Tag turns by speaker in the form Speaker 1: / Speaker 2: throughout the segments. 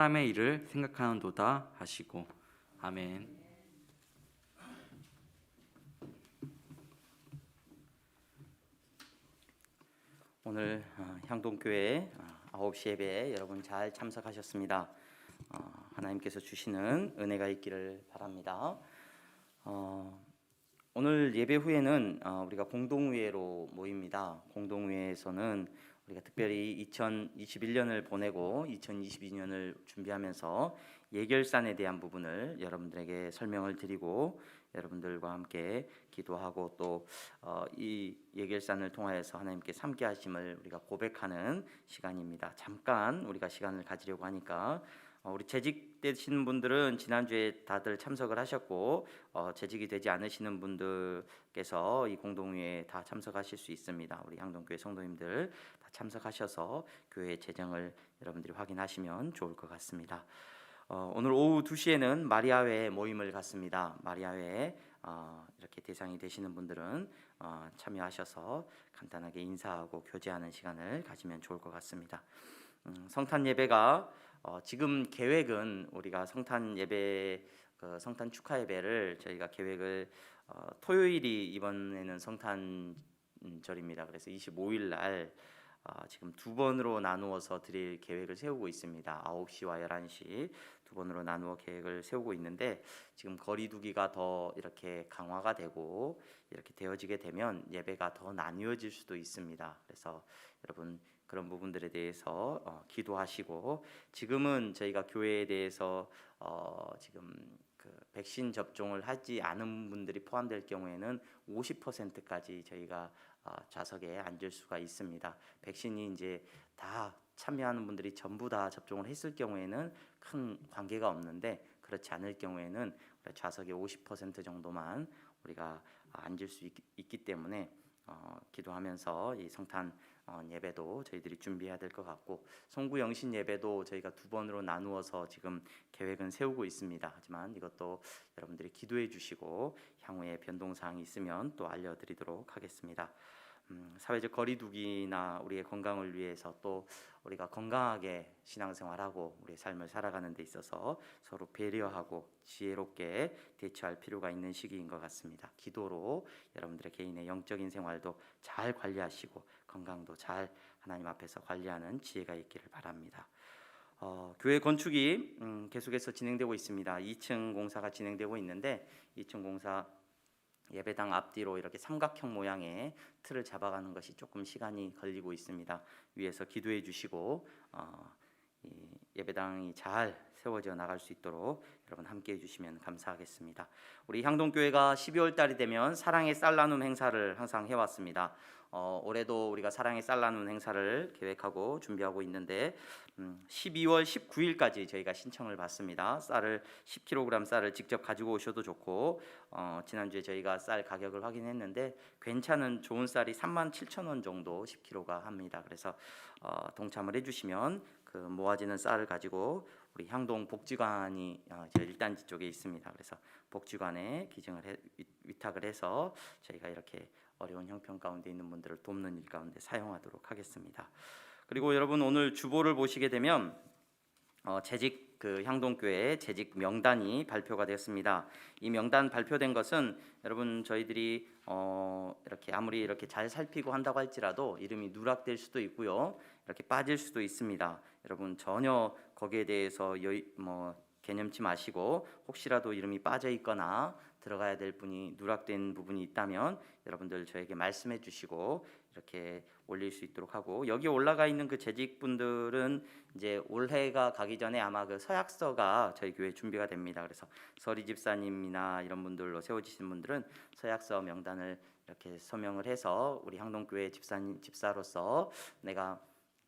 Speaker 1: 사람의 일을 생각하는도다 하시고. 아멘. 오늘 향동교회 9시 예배에 여러분 잘 참석하셨습니다. 하나님께서 주시는 은혜가 있기를 바랍니다. 오늘 예배 후에는 우리가 공동회로 모입니다. 공동회에서는 우리가 특별히 2021년을 보내고 2022년을 준비하면서 예결산에 대한 부분을 여러분들에게 설명을 드리고 여러분들과 함께 기도하고 또 이 예결산을 통하여서 하나님께 함께 하심을 우리가 고백하는 시간입니다. 잠깐 우리가 시간을 가지려고 하니까 우리 재직되시는 분들은 지난주에 다들 참석을 하셨고 재직이 되지 않으시는 분들께서 이 공동회에 다 참석하실 수 있습니다. 우리 향동교회 성도님들 다 참석하셔서 교회 재정을 여러분들이 확인하시면 좋을 것 같습니다. 오늘 오후 2시에는 마리아회 모임을 갖습니다. 마리아회 이렇게 대상이 되시는 분들은 참여하셔서 간단하게 인사하고 교제하는 시간을 가지면 좋을 것 같습니다. 성탄 예배가 지금 계획은 우리가 성탄 예배 성탄 축하 예배를 저희가 계획을 토요일이 이번에는 성탄절입니다. 그래서 25일 날 지금 두 번으로 나누어서 드릴 계획을 세우고 있습니다. 9시와 11시 두 번으로 나누어 계획을 세우고 있는데 지금 거리두기가 더 이렇게 강화가 되고 이렇게 되어지게 되면 예배가 더 나뉘어질 수도 있습니다. 그래서 여러분 그런 부분들에 대해서 기도하시고 지금은 저희가 교회에 대해서 지금 그 백신 접종을 하지 않은 분들이 포함될 경우에는 50%까지 저희가 좌석에 앉을 수가 있습니다. 백신이 이제 다 참여하는 분들이 전부 다 접종을 했을 경우에는 큰 관계가 없는데 그렇지 않을 경우에는 좌석의 50% 정도만 우리가 앉을 수 있기 때문에 기도하면서 이 성탄 예배도 저희들이 준비해야 될 것 같고 송구 영신 예배도 저희가 두 번으로 나누어서 지금 계획은 세우고 있습니다. 하지만 이것도 여러분들이 기도해 주시고 향후에 변동사항이 있으면 또 알려드리도록 하겠습니다. 사회적 거리두기나 우리의 건강을 위해서 또 우리가 건강하게 신앙생활하고 우리의 삶을 살아가는 데 있어서 서로 배려하고 지혜롭게 대처할 필요가 있는 시기인 것 같습니다. 기도로 여러분들의 개인의 영적인 생활도 잘 관리하시고 건강도 잘 하나님 앞에서 관리하는 지혜가 있기를 바랍니다. 교회 건축이 계속해서 진행되고 있습니다. 2층 공사가 진행되고 있는데 2층 공사 예배당 앞뒤로 이렇게 삼각형 모양의 틀을 잡아가는 것이 조금 시간이 걸리고 있습니다. 위에서 기도해 주시고 이 예배당이 잘 세워져 나갈 수 있도록 여러분 함께 해주시면 감사하겠습니다. 우리 향동교회가 12월 달이 되면 사랑의 쌀 나눔 행사를 항상 해왔습니다. 올해도 우리가 사랑의 쌀 나눔 행사를 계획하고 준비하고 있는데 12월 19일까지 저희가 신청을 받습니다. 쌀을 10kg 쌀을 직접 가지고 오셔도 좋고 지난주에 저희가 쌀 가격을 확인했는데 괜찮은 좋은 쌀이 37,000원 정도 10kg가 합니다. 그래서 동참을 해주시면 그 모아지는 쌀을 가지고 우리 향동 복지관이 저 1단지 쪽에 있습니다. 그래서 복지관에 기증을 위탁을 해서 저희가 이렇게 어려운 형편 가운데 있는 분들을 돕는 일 가운데 사용하도록 하겠습니다. 그리고 여러분 오늘 주보를 보시게 되면 재직 향동교회 재직 명단이 발표가 되었습니다. 이 명단 발표된 것은 여러분 저희들이 이렇게 아무리 이렇게 잘 살피고 한다고 할지라도 이름이 누락될 수도 있고요, 이렇게 빠질 수도 있습니다. 여러분 전혀 거기에 대해서 개념치 마시고 혹시라도 이름이 빠져 있거나 들어가야 될 분이 누락된 부분이 있다면 여러분들 저에게 말씀해 주시고 이렇게 올릴 수 있도록 하고, 여기 올라가 있는 그 재직분들은 이제 올해가 가기 전에 아마 그 서약서가 저희 교회 준비가 됩니다. 그래서 서리 집사님이나 이런 분들로 세워지신 분들은 서약서 명단을 이렇게 서명을 해서 우리 향동교회 집사로서 내가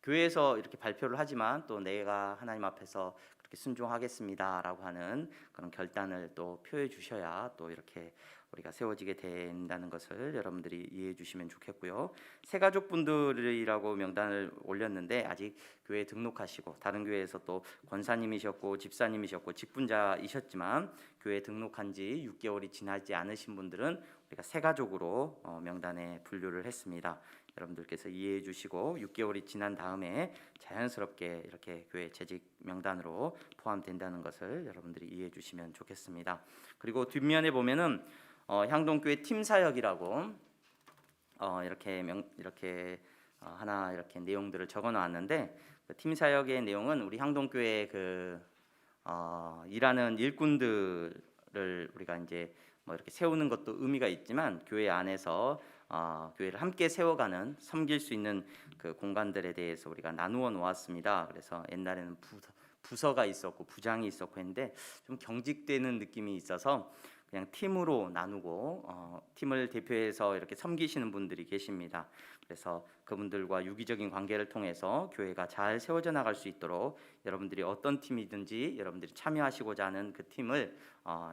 Speaker 1: 교회에서 이렇게 발표를 하지만 또 내가 하나님 앞에서 그렇게 순종하겠습니다라고 하는 그런 결단을 또 표해 주셔야 또 이렇게 우리가 세워지게 된다는 것을 여러분들이 이해해 주시면 좋겠고요. 새가족분들이라고 명단을 올렸는데 아직 교회에 등록하시고 다른 교회에서 또 권사님이셨고 집사님이셨고 직분자이셨지만 교회에 등록한 지 6개월이 지나지 않으신 분들은 우리가 새가족으로 명단에 분류를 했습니다. 여러분들께서 이해해 주시고 6개월이 지난 다음에 자연스럽게 이렇게 교회 재직 명단으로 포함된다는 것을 여러분들이 이해해 주시면 좋겠습니다. 그리고 뒷면에 보면은 향동교회 팀 사역이라고 이렇게 하나 이렇게 내용들을 적어 놨는데, 그 팀 사역의 내용은 우리 향동교회 일하는 일꾼들을 우리가 이제 뭐 이렇게 세우는 것도 의미가 있지만, 교회 안에서 교회를 함께 세워가는, 섬길 수 있는 그 공간들에 대해서 우리가 나누어 놓았습니다. 그래서 옛날에는 부서가 있었고 부장이 있었고 했는데 좀 경직되는 느낌이 있어서 그냥 팀으로 나누고 팀을 대표해서 이렇게 섬기시는 분들이 계십니다. 그래서 그분들과 유기적인 관계를 통해서 교회가 잘 세워져 나갈 수 있도록 여러분들이 어떤 팀이든지 여러분들이 참여하시고자 하는 그 팀을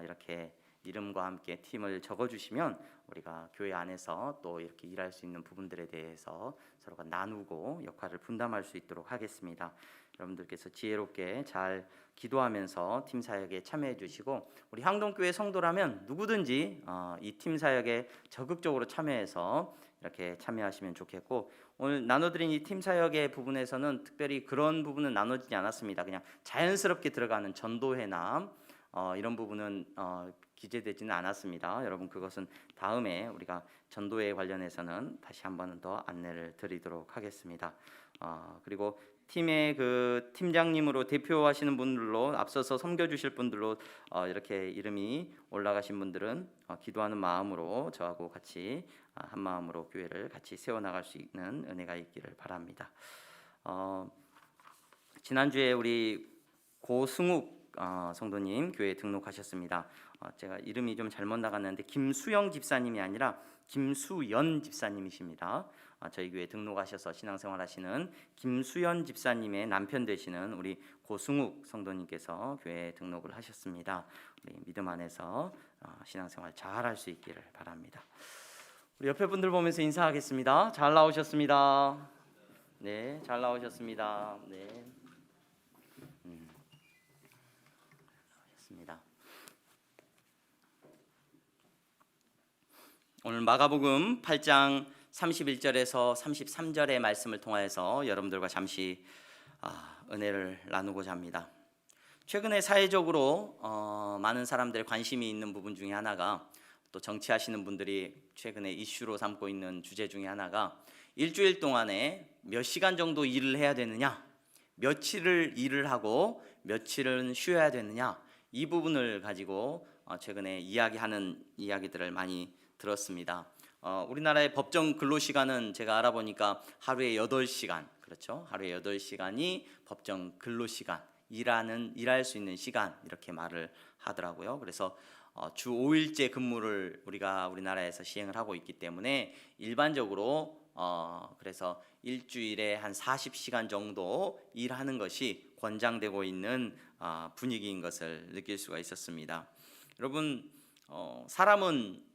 Speaker 1: 이렇게 이름과 함께 팀을 적어주시면 우리가 교회 안에서 또 이렇게 일할 수 있는 부분들에 대해서 서로가 나누고 역할을 분담할 수 있도록 하겠습니다. 여러분들께서 지혜롭게 잘 기도하면서 팀 사역에 참여해 주시고, 우리 향동교회 성도라면 누구든지 이 팀 사역에 적극적으로 참여해서 이렇게 참여하시면 좋겠고, 오늘 나눠드린 이 팀 사역의 부분에서는 특별히 그런 부분은 나눠지지 않았습니다. 그냥 자연스럽게 들어가는 전도회나 이런 부분은 기재되지는 않았습니다. 여러분, 그것은 다음에 우리가 전도회 관련해서는 다시 한 번 더 안내를 드리도록 하겠습니다. 그리고 팀의 그 팀장님으로 대표하시는 분들로, 앞서서 섬겨주실 분들로 이렇게 이름이 올라가신 분들은 기도하는 마음으로 저하고 같이 한 마음으로 교회를 같이 세워나갈 수 있는 은혜가 있기를 바랍니다. 지난주에 우리 고승욱 성도님 교회에 등록하셨습니다. 제가 이름이 좀 잘못 나갔는데 김수영 집사님이 아니라 김수연 집사님이십니다. 저희 교회에 등록하셔서 신앙생활 하시는 김수연 집사님의 남편 되시는 우리 고승욱 성도님께서 교회에 등록을 하셨습니다. 우리 믿음 안에서 신앙생활 잘 할 수 있기를 바랍니다. 우리 옆에 분들 보면서 인사하겠습니다. 잘 나오셨습니다. 네, 잘 나오셨습니다. 네. 오늘 마가복음 8장 31절에서 33절의 말씀을 통하여서 여러분들과 잠시 은혜를 나누고자 합니다. 최근에 사회적으로 많은 사람들의 관심이 있는 부분 중에 하나가, 또 정치하시는 분들이 최근에 이슈로 삼고 있는 주제 중에 하나가, 일주일 동안에 몇 시간 정도 일을 해야 되느냐, 며칠을 일을 하고 며칠은 쉬어야 되느냐, 이 부분을 가지고 최근에 이야기하는 이야기들을 많이 들었습니다. 우리나라의 법정 근로시간은 제가 알아보니까 하루에 8시간, 그렇죠? 하루에 8시간이 법정 근로시간, 일할 수 있는 시간, 이렇게 말을 하더라고요. 그래서 주 5일제 근무를 우리가 우리나라에서 시행을 하고 있기 때문에 일반적으로 그래서 일주일에 한 40시간 정도 일하는 것이 권장되고 있는 분위기인 것을 느낄 수가 있었습니다. 여러분, 사람은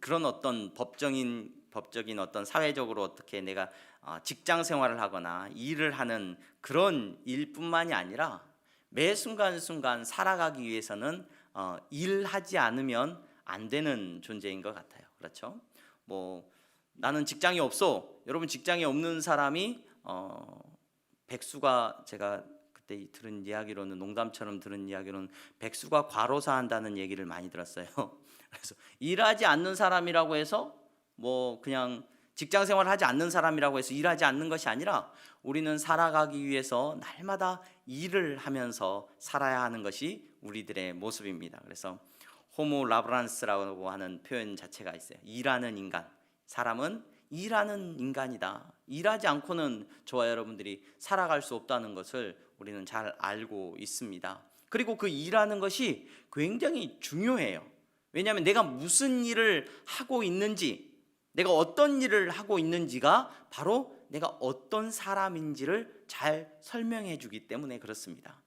Speaker 1: 그런 어떤 법적인 어떤 사회적으로 어떻게 내가 직장 생활을 하거나 일을 하는 그런 일뿐만이 아니라 매 순간순간 살아가기 위해서는 일하지 않으면 안 되는 존재인 것 같아요. 그렇죠? 뭐 나는 직장이 없어. 여러분, 직장이 없는 사람이 백수가, 제가 그때 들은 이야기로는, 농담처럼 들은 이야기로는 백수가 과로사 한다는 얘기를 많이 들었어요. 그래서 일하지 않는 사람이라고 해서 뭐 그냥 직장 생활을 하지 않는 사람이라고 해서 일하지 않는 것이 아니라, 우리는 살아가기 위해서 날마다 일을 하면서 살아야 하는 것이 우리들의 모습입니다. 그래서 호모 라브란스라고 하는 표현 자체가 있어요. 일하는 인간. 사람은 일하는 인간이다. 일하지 않고는 저와 여러분들이 살아갈 수 없다는 것을 우리는 잘 알고 있습니다. 그리고 그 일하는 것이 굉장히 중요해요. 왜냐하면 내가 무슨 일을 하고 있는지, 내가 어떤 일을 하고 있는지가 바로 내가 어떤 사람인지를 잘 설명해 주기 때문에 그렇습니다.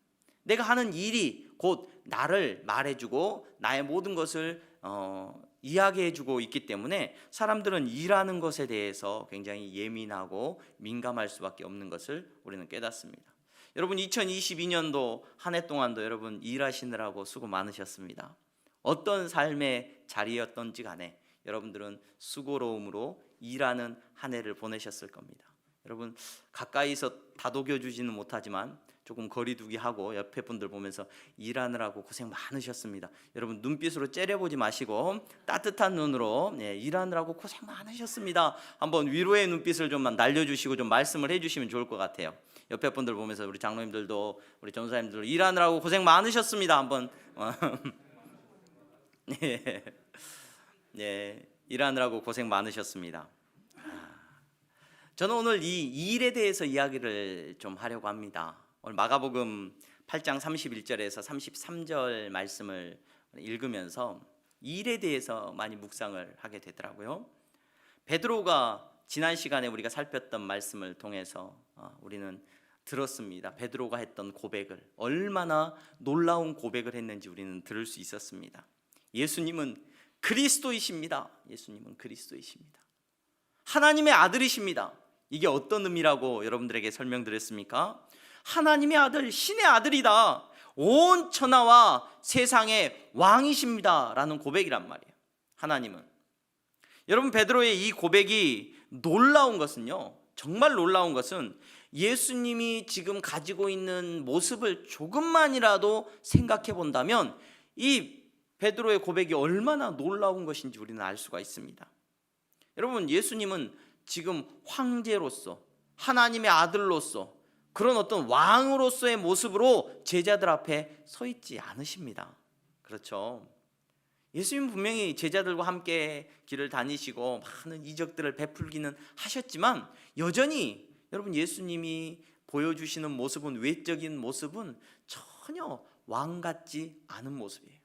Speaker 1: 내가 하는 일이 곧 나를 말해주고 나의 모든 것을 이야기해주고 있기 때문에 사람들은 일하는 것에 대해서 굉장히 예민하고 민감할 수밖에 없는 것을 우리는 깨닫습니다. 여러분, 2022년도 한 해 동안도 여러분 일하시느라고 수고 많으셨습니다. 어떤 삶의 자리였던지 간에 여러분들은 수고로움으로 일하는 한 해를 보내셨을 겁니다. 여러분 가까이서 다독여 주지는 못하지만 조금 거리두기 하고 옆에 분들 보면서 일하느라고 고생 많으셨습니다. 여러분 눈빛으로 째려보지 마시고 따뜻한 눈으로 일하느라고 고생 많으셨습니다. 한번 위로의 눈빛을 좀 날려주시고 좀 말씀을 해주시면 좋을 것 같아요. 옆에 분들 보면서 우리 장로님들도 우리 전사님들도 일하느라고 고생 많으셨습니다. 한번 일하느라고 고생 많으셨습니다. 저는 오늘 이 일에 대해서 이야기를 좀 하려고 합니다. 오늘 마가복음 8장 31절에서 33절 말씀을 읽으면서 일에 대해서 많이 묵상을 하게 되더라고요. 베드로가 지난 시간에 우리가 살폈던 말씀을 통해서 우리는 들었습니다. 베드로가 했던 고백을, 얼마나 놀라운 고백을 했는지 우리는 들을 수 있었습니다. 예수님은 그리스도이십니다. 예수님은 그리스도이십니다. 하나님의 아들이십니다. 이게 어떤 의미라고 여러분들에게 설명드렸습니까? 하나님의 아들, 신의 아들이다. 온 천하와 세상의 왕이십니다 라는 고백이란 말이에요. 하나님은. 여러분 베드로의 이 고백이 놀라운 것은요, 정말 놀라운 것은 예수님이 지금 가지고 있는 모습을 조금만이라도 생각해 본다면 이 베드로의 고백이 얼마나 놀라운 것인지 우리는 알 수가 있습니다. 여러분 예수님은 지금 황제로서, 하나님의 아들로서, 그런 어떤 왕으로서의 모습으로 제자들 앞에 서 있지 않으십니다. 그렇죠? 예수님 분명히 제자들과 함께 길을 다니시고 많은 이적들을 베풀기는 하셨지만 여전히 여러분 예수님이 보여주시는 모습은, 외적인 모습은 전혀 왕 같지 않은 모습이에요.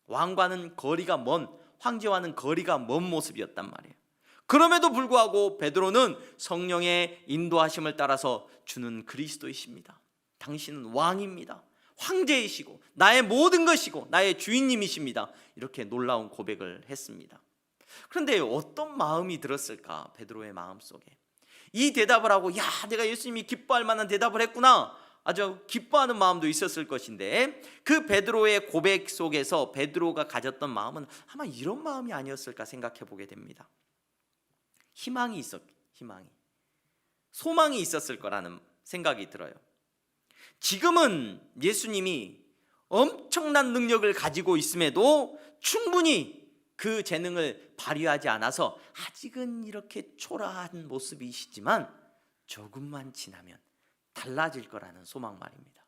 Speaker 1: 왕과는 거리가 먼, 황제와는 거리가 먼 모습이었단 말이에요. 그럼에도 불구하고 베드로는 성령의 인도하심을 따라서 주는 그리스도이십니다. 당신은 왕입니다. 황제이시고 나의 모든 것이고 나의 주인님이십니다. 이렇게 놀라운 고백을 했습니다. 그런데 어떤 마음이 들었을까? 베드로의 마음속에 이 대답을 하고, 야, 내가 예수님이 기뻐할 만한 대답을 했구나, 아주 기뻐하는 마음도 있었을 것인데, 그 베드로의 고백 속에서 베드로가 가졌던 마음은 아마 이런 마음이 아니었을까 생각해 보게 됩니다. 희망이 소망이 있었을 거라는 생각이 들어요. 지금은 예수님이 엄청난 능력을 가지고 있음에도 충분히 그 재능을 발휘하지 않아서 아직은 이렇게 초라한 모습이시지만 조금만 지나면 달라질 거라는 소망 말입니다.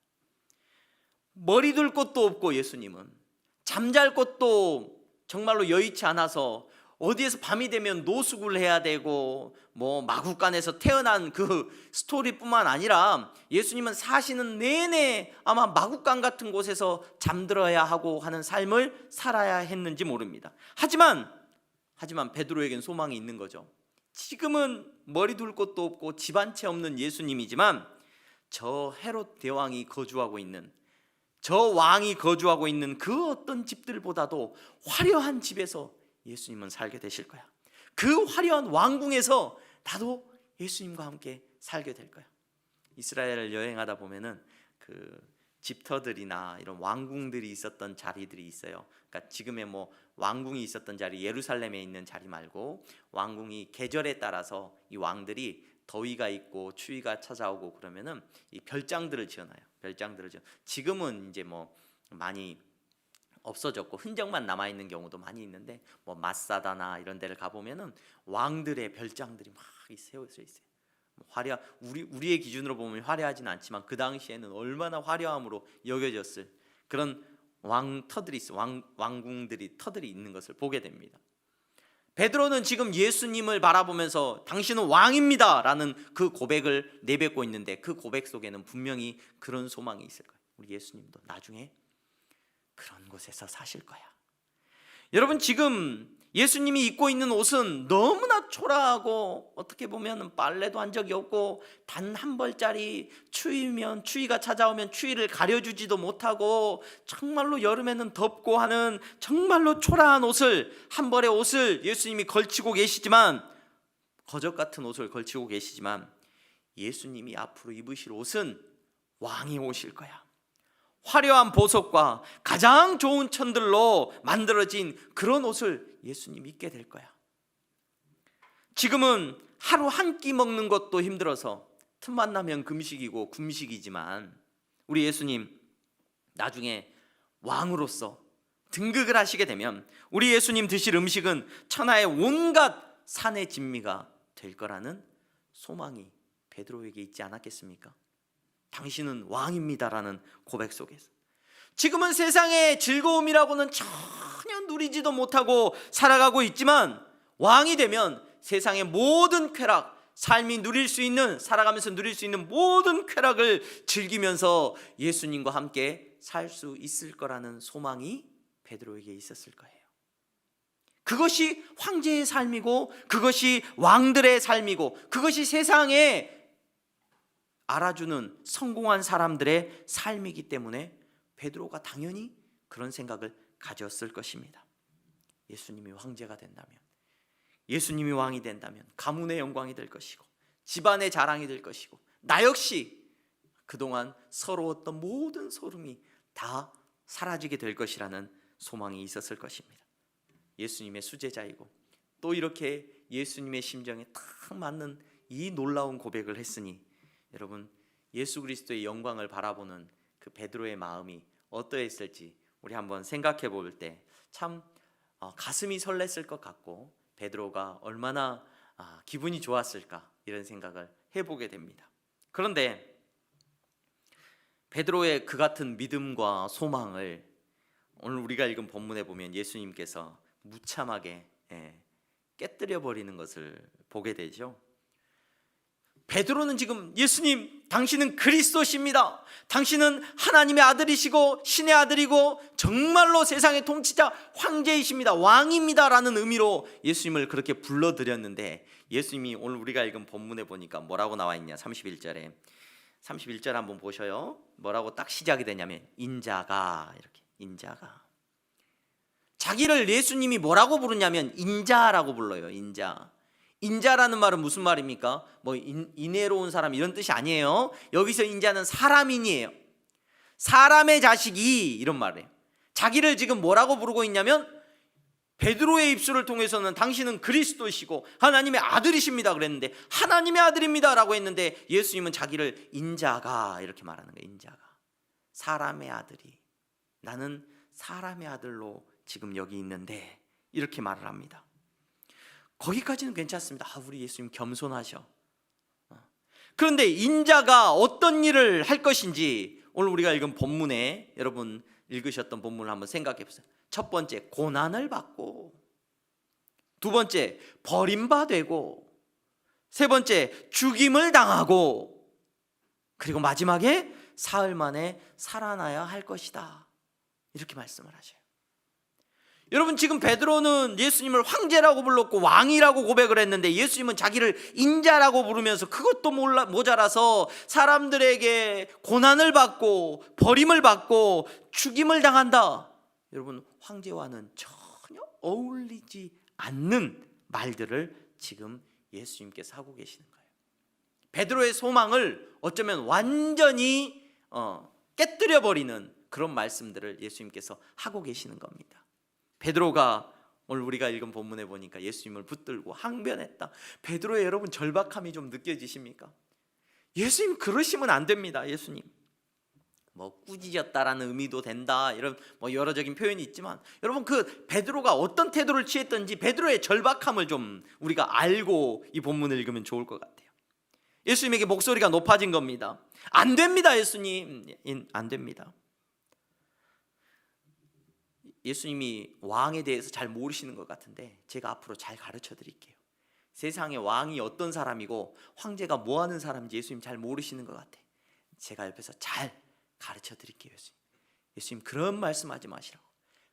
Speaker 1: 머리 둘 곳도 없고 예수님은 잠잘 곳도 정말로 여의치 않아서 어디에서 밤이 되면 노숙을 해야 되고 마구간에서 태어난 그 스토리뿐만 아니라 예수님은 사시는 내내 아마 마구간 같은 곳에서 잠들어야 하고 하는 삶을 살아야 했는지 모릅니다. 하지만 베드로에겐 소망이 있는 거죠. 지금은 머리 둘 곳도 없고 집 한 채 없는 예수님이지만 저 헤롯 대왕이 거주하고 있는, 저 왕이 거주하고 있는 그 어떤 집들보다도 화려한 집에서 예수님은 살게 되실 거야. 그 화려한 왕궁에서 나도 예수님과 함께 살게 될 거야. 이스라엘을 여행하다 보면은 그 집터들이나 이런 왕궁들이 있었던 자리들이 있어요. 그러니까 지금의 왕궁이 있었던 자리, 예루살렘에 있는 자리 말고 왕궁이 계절에 따라서 이 왕들이 더위가 있고 추위가 찾아오고 그러면은 이 별장들을 지어놔요. 지금은 이제 많이 없어졌고 흔적만 남아 있는 경우도 많이 있는데 마사다나 이런 데를 가 보면은 왕들의 별장들이 막 세워져 있어요. 우리의 기준으로 보면 화려하지는 않지만 그 당시에는 얼마나 화려함으로 여겨졌을 그런 왕터들이 있어, 왕궁들이 터들이 있는 것을 보게 됩니다. 베드로는 지금 예수님을 바라보면서 당신은 왕입니다 라는 그 고백을 내뱉고 있는데, 그 고백 속에는 분명히 그런 소망이 있을 거예요. 우리 예수님도 나중에 그런 곳에서 사실 거야. 여러분 지금 예수님이 입고 있는 옷은 너무나 초라하고 어떻게 보면 빨래도 한 적이 없고 단 한 벌짜리, 추위가 찾아오면 추위를 가려주지도 못하고 정말로 여름에는 덥고 하는 정말로 초라한 옷을, 한 벌의 옷을 예수님이 걸치고 계시지만, 거적 같은 옷을 걸치고 계시지만 예수님이 앞으로 입으실 옷은 왕이 오실 거야. 화려한 보석과 가장 좋은 천들로 만들어진 그런 옷을 예수님이 입게 될 거야. 지금은 하루 한 끼 먹는 것도 힘들어서 틈만 나면 금식이고 금식이지만 우리 예수님 나중에 왕으로서 등극을 하시게 되면 우리 예수님 드실 음식은 천하의 온갖 산의 진미가 될 거라는 소망이 베드로에게 있지 않았겠습니까? 당신은 왕입니다라는 고백 속에서 지금은 세상의 즐거움이라고는 전혀 누리지도 못하고 살아가고 있지만 왕이 되면 세상의 모든 쾌락, 삶이 누릴 수 있는, 살아가면서 누릴 수 있는 모든 쾌락을 즐기면서 예수님과 함께 살 수 있을 거라는 소망이 베드로에게 있었을 거예요. 그것이 황제의 삶이고 그것이 왕들의 삶이고 그것이 세상에 알아주는 성공한 사람들의 삶이기 때문에 베드로가 당연히 그런 생각을 가졌을 것입니다. 예수님이 황제가 된다면, 예수님이 왕이 된다면 가문의 영광이 될 것이고 집안의 자랑이 될 것이고 나 역시 그동안 서러웠던 모든 소름이 다 사라지게 될 것이라는 소망이 있었을 것입니다. 예수님의 수제자이고 또 이렇게 예수님의 심정에 딱 맞는 이 놀라운 고백을 했으니 여러분 예수 그리스도의 영광을 바라보는 그 베드로의 마음이 어떠했을지 우리 한번 생각해 볼 때 참 가슴이 설렜을 것 같고 베드로가 얼마나 기분이 좋았을까 이런 생각을 해보게 됩니다. 그런데 베드로의 그 같은 믿음과 소망을 오늘 우리가 읽은 본문에 보면 예수님께서 무참하게 깨뜨려 버리는 것을 보게 되죠. 베드로는 지금 예수님 당신은 그리스도십니다. 당신은 하나님의 아들이시고 신의 아들이고 정말로 세상의 통치자 황제이십니다. 왕입니다 라는 의미로 예수님을 그렇게 불러드렸는데 예수님이 오늘 우리가 읽은 본문에 보니까 뭐라고 나와 있냐. 31절에 31절 한번 보셔요. 뭐라고 딱 시작이 되냐면 인자가 이렇게 인자가 자기를 예수님이 뭐라고 부르냐면 인자라고 불러요. 인자라는 말은 무슨 말입니까? 뭐 인애로운 사람 이런 뜻이 아니에요. 여기서 인자는 사람인이에요. 사람의 자식이 이런 말이에요. 자기를 지금 뭐라고 부르고 있냐면 베드로의 입술을 통해서는 당신은 그리스도시고 하나님의 아들이십니다 그랬는데 하나님의 아들입니다 라고 했는데 예수님은 자기를 인자가 이렇게 말하는 거예요. 인자가 사람의 아들이 나는 사람의 아들로 지금 여기 있는데 이렇게 말을 합니다. 거기까지는 괜찮습니다. 우리 예수님 겸손하셔. 그런데 인자가 어떤 일을 할 것인지 오늘 우리가 읽은 본문에 여러분 읽으셨던 본문을 한번 생각해 보세요. 첫 번째 고난을 받고, 두 번째 버림받고, 세 번째 죽임을 당하고, 그리고 마지막에 사흘 만에 살아나야 할 것이다 이렇게 말씀을 하셔요. 여러분 지금 베드로는 예수님을 황제라고 불렀고 왕이라고 고백을 했는데 예수님은 자기를 인자라고 부르면서 그것도 모자라서 사람들에게 고난을 받고 버림을 받고 죽임을 당한다. 여러분 황제와는 전혀 어울리지 않는 말들을 지금 예수님께서 하고 계시는 거예요. 베드로의 소망을 어쩌면 완전히 깨뜨려 버리는 그런 말씀들을 예수님께서 하고 계시는 겁니다. 베드로가 오늘 우리가 읽은 본문에 보니까 예수님을 붙들고 항변했다. 베드로의 여러분 절박함이 좀 느껴지십니까? 예수님 그러시면 안 됩니다. 예수님 뭐 꾸짖었다라는 의미도 된다 이런 뭐 여러적인 표현이 있지만 여러분 그 베드로가 어떤 태도를 취했던지 베드로의 절박함을 좀 우리가 알고 이 본문을 읽으면 좋을 것 같아요. 예수님에게 목소리가 높아진 겁니다. 안 됩니다. 예수님 안 됩니다. 예수님이 왕에 대해서 잘 모르시는 것 같은데 제가 앞으로 잘 가르쳐 드릴게요. 세상의 왕이 어떤 사람이고 황제가 뭐 하는 사람인지 예수님 잘 모르시는 것 같아. 제가 옆에서 잘 가르쳐 드릴게요. 예수님 그런 말씀하지 마시라고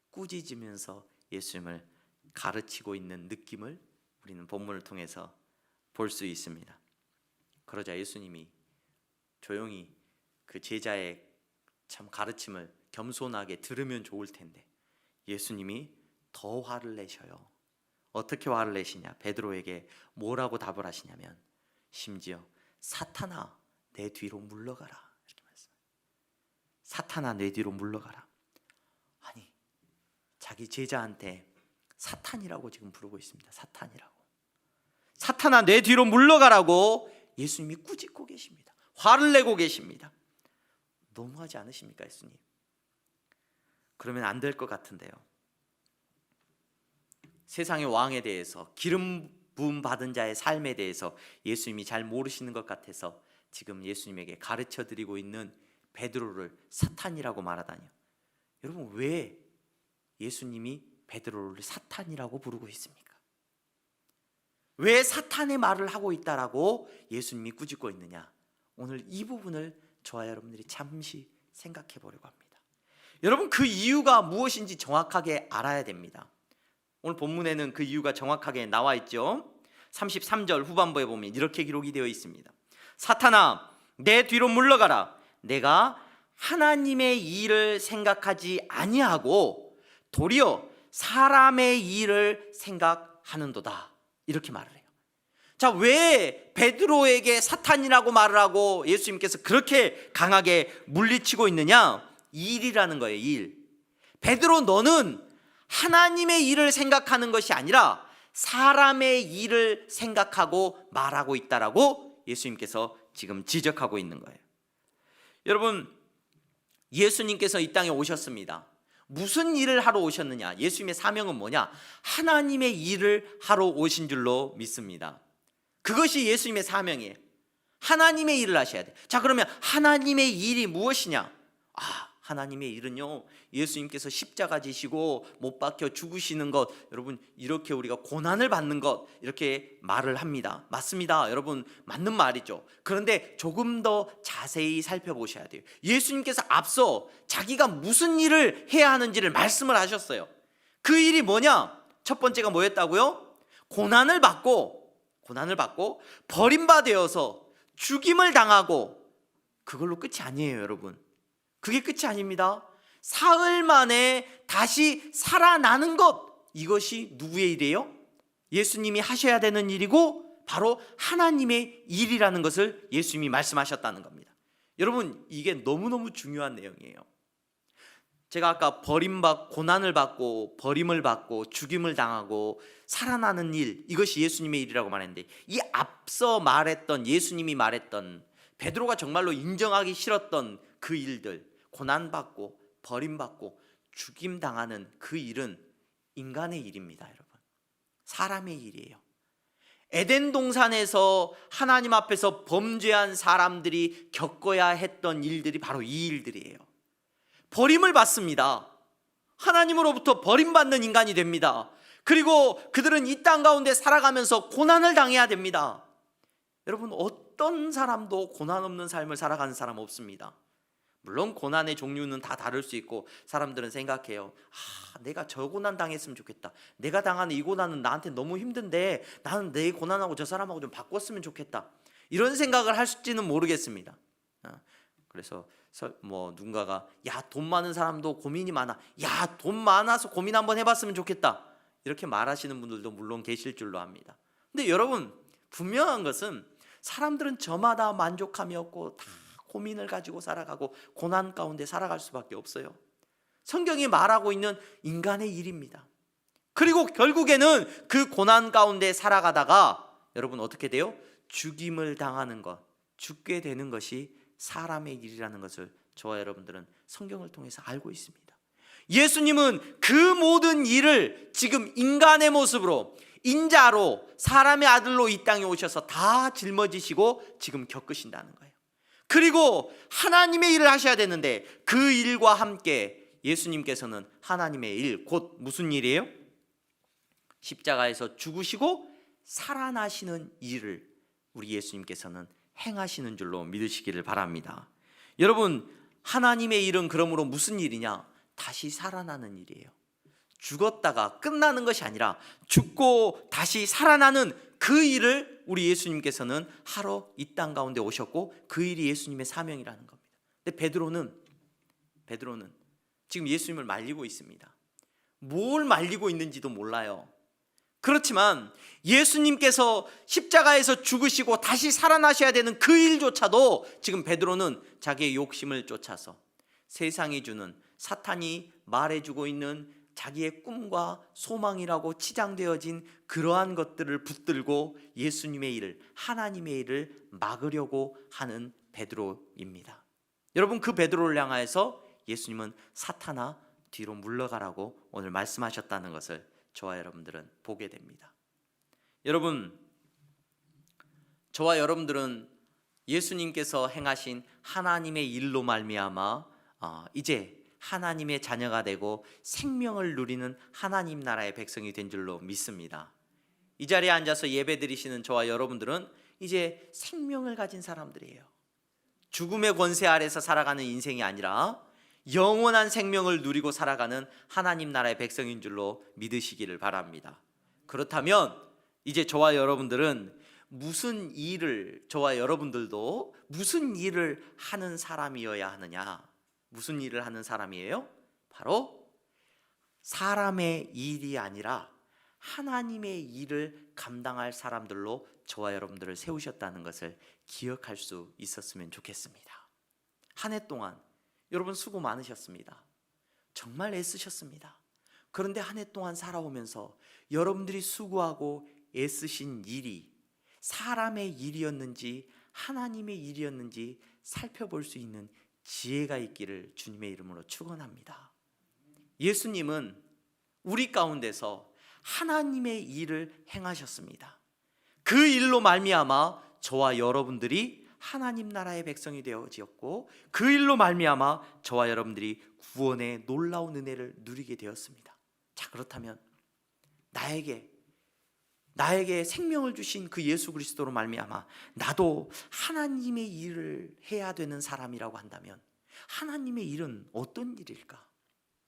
Speaker 1: 꾸짖으면서 예수님을 가르치고 있는 느낌을 우리는 본문을 통해서 볼 수 있습니다. 그러자 예수님이 조용히 그 제자의 참 가르침을 겸손하게 들으면 좋을 텐데 예수님이 더 화를 내셔요. 어떻게 화를 내시냐? 베드로에게 뭐라고 답을 하시냐면 심지어 사탄아 내 뒤로 물러가라 이렇게 말씀해요. 사탄아 내 뒤로 물러가라. 아니, 자기 제자한테 사탄이라고 지금 부르고 있습니다. 사탄이라고. 사탄아 내 뒤로 물러가라고 예수님이 꾸짖고 계십니다. 화를 내고 계십니다. 너무하지 않으십니까, 예수님? 그러면 안 될 것 같은데요. 세상의 왕에 대해서, 기름 부음 받은 자의 삶에 대해서 예수님이 잘 모르시는 것 같아서 지금 예수님에게 가르쳐 드리고 있는 베드로를 사탄이라고 말하다니요. 여러분, 왜 예수님이 베드로를 사탄이라고 부르고 있습니까? 왜 사탄의 말을 하고 있다라고 예수님이 꾸짖고 있느냐? 오늘 이 부분을 저와 여러분들이 잠시 생각해 보려고 합니다. 여러분, 그 이유가 무엇인지 정확하게 알아야 됩니다. 오늘 본문에는 그 이유가 정확하게 나와 있죠. 33절 후반부에 보면 이렇게 기록이 되어 있습니다. 사탄아 내 뒤로 물러가라. 내가 하나님의 일을 생각하지 아니하고 도리어 사람의 일을 생각하는도다. 이렇게 말을 해요. 자, 왜 베드로에게 사탄이라고 말을 하고 예수님께서 그렇게 강하게 물리치고 있느냐? 일이라는 거예요. 일. 베드로, 너는 하나님의 일을 생각하는 것이 아니라 사람의 일을 생각하고 말하고 있다라고 예수님께서 지금 지적하고 있는 거예요. 여러분, 예수님께서 이 땅에 오셨습니다. 무슨 일을 하러 오셨느냐? 예수님의 사명은 뭐냐? 하나님의 일을 하러 오신 줄로 믿습니다. 그것이 예수님의 사명이에요. 하나님의 일을 하셔야 돼. 자, 그러면 하나님의 일이 무엇이냐? 하나님의 일은요, 예수님께서 십자가 지시고 못 박혀 죽으시는 것, 여러분, 이렇게 우리가 고난을 받는 것, 이렇게 말을 합니다. 맞습니다. 여러분, 맞는 말이죠. 그런데 조금 더 자세히 살펴보셔야 돼요. 예수님께서 앞서 자기가 무슨 일을 해야 하는지를 말씀을 하셨어요. 그 일이 뭐냐? 첫 번째가 뭐였다고요? 고난을 받고 버림받아서 죽임을 당하고, 그걸로 끝이 아니에요, 여러분. 그게 끝이 아닙니다. 사흘 만에 다시 살아나는 것, 이것이 누구의 일이에요? 예수님이 하셔야 되는 일이고 바로 하나님의 일이라는 것을 예수님이 말씀하셨다는 겁니다. 여러분, 이게 너무너무 중요한 내용이에요. 제가 아까 고난을 받고 버림을 받고 죽임을 당하고 살아나는 일, 이것이 예수님의 일이라고 말했는데, 이 앞서 말했던, 예수님이 말했던, 베드로가 정말로 인정하기 싫었던 그 일들, 고난받고 버림받고 죽임당하는 그 일은 인간의 일입니다. 여러분, 사람의 일이에요. 에덴 동산에서 하나님 앞에서 범죄한 사람들이 겪어야 했던 일들이 바로 이 일들이에요. 버림을 받습니다. 하나님으로부터 버림받는 인간이 됩니다. 그리고 그들은 이 땅 가운데 살아가면서 고난을 당해야 됩니다. 여러분, 어떤 사람도 고난 없는 삶을 살아가는 사람 없습니다. 물론 고난의 종류는 다 다를 수 있고, 사람들은 생각해요. 내가 저 고난 당했으면 좋겠다. 내가 당하는 이 고난은 나한테 너무 힘든데 나는 내 고난하고 저 사람하고 좀 바꿨으면 좋겠다. 이런 생각을 할지는 모르겠습니다. 그래서 누군가가 돈 많은 사람도 고민이 많아. 돈 많아서 고민 한번 해봤으면 좋겠다. 이렇게 말하시는 분들도 물론 계실 줄로 압니다. 근데 여러분, 분명한 것은 사람들은 저마다 만족함이 없고 다 고민을 가지고 살아가고 고난 가운데 살아갈 수밖에 없어요. 성경이 말하고 있는 인간의 일입니다. 그리고 결국에는 그 고난 가운데 살아가다가 여러분 어떻게 돼요? 죽임을 당하는 것, 죽게 되는 것이 사람의 일이라는 것을 저와 여러분들은 성경을 통해서 알고 있습니다. 예수님은 그 모든 일을 지금 인간의 모습으로, 인자로, 사람의 아들로 이 땅에 오셔서 다 짊어지시고 지금 겪으신다는 거예요. 그리고 하나님의 일을 하셔야 되는데, 그 일과 함께 예수님께서는 하나님의 일, 곧 무슨 일이에요? 십자가에서 죽으시고 살아나시는 일을 우리 예수님께서는 행하시는 줄로 믿으시기를 바랍니다. 여러분, 하나님의 일은 그러므로 무슨 일이냐? 다시 살아나는 일이에요. 죽었다가 끝나는 것이 아니라 죽고 다시 살아나는 그 일을 우리 예수님께서는 하러 이 땅 가운데 오셨고, 그 일이 예수님의 사명이라는 겁니다. 근데 베드로는 지금 예수님을 말리고 있습니다. 뭘 말리고 있는지도 몰라요. 그렇지만 예수님께서 십자가에서 죽으시고 다시 살아나셔야 되는 그 일조차도 지금 베드로는 자기의 욕심을 쫓아서
Speaker 2: 세상이 주는, 사탄이 말해주고 있는 자기의 꿈과 소망이라고 치장되어진 그러한 것들을 붙들고 예수님의 일을, 하나님의 일을 막으려고 하는 베드로입니다. 여러분, 그 베드로를 향하여서 예수님은 사탄아 뒤로 물러가라고 오늘 말씀하셨다는 것을 저와 여러분들은 보게 됩니다. 여러분, 저와 여러분들은 예수님께서 행하신 하나님의 일로 말미암아 이제 하나님의 자녀가 되고 생명을 누리는 하나님 나라의 백성이 된 줄로 믿습니다. 이 자리에 앉아서 예배드리시는 저와 여러분들은 이제 생명을 가진 사람들이에요. 죽음의 권세 아래서 살아가는 인생이 아니라 영원한 생명을 누리고 살아가는 하나님 나라의 백성인 줄로 믿으시기를 바랍니다. 그렇다면 이제 저와 여러분들은 저와 여러분들도 무슨 일을 하는 사람이어야 하느냐? 무슨 일을 하는 사람이에요? 바로 사람의 일이 아니라 하나님의 일을 감당할 사람들로 저와 여러분들을 세우셨다는 것을 기억할 수 있었으면 좋겠습니다. 한 해 동안 여러분 수고 많으셨습니다. 정말 애쓰셨습니다. 그런데 한 해 동안 살아오면서 여러분들이 수고하고 애쓰신 일이 사람의 일이었는지 하나님의 일이었는지 살펴볼 수 있는 지혜가 있기를 주님의 이름으로 축원합니다. 예수님은 우리 가운데서 하나님의 일을 행하셨습니다. 그 일로 말미암아 저와 여러분들이 하나님 나라의 백성이 되어지었고, 그 일로 말미암아 저와 여러분들이 구원의 놀라운 은혜를 누리게 되었습니다. 자, 그렇다면 나에게 생명을 주신 그 예수 그리스도로 말미암아 나도 하나님의 일을 해야 되는 사람이라고 한다면 하나님의 일은 어떤 일일까?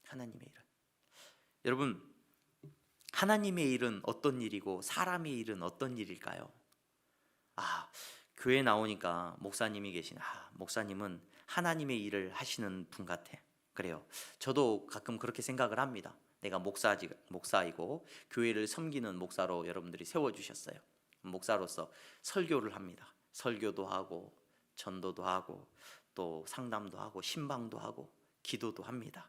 Speaker 2: 하나님의 일은, 여러분, 하나님의 일은 어떤 일이고 사람의 일은 어떤 일일까요? 교회 나오니까 목사님이 목사님은 하나님의 일을 하시는 분 같아. 그래요. 저도 가끔 그렇게 생각을 합니다. 내가 목사이고 교회를 섬기는 목사로 여러분들이 세워주셨어요. 목사로서 설교를 합니다. 설교도 하고 전도도 하고 또 상담도 하고 신방도 하고 기도도 합니다.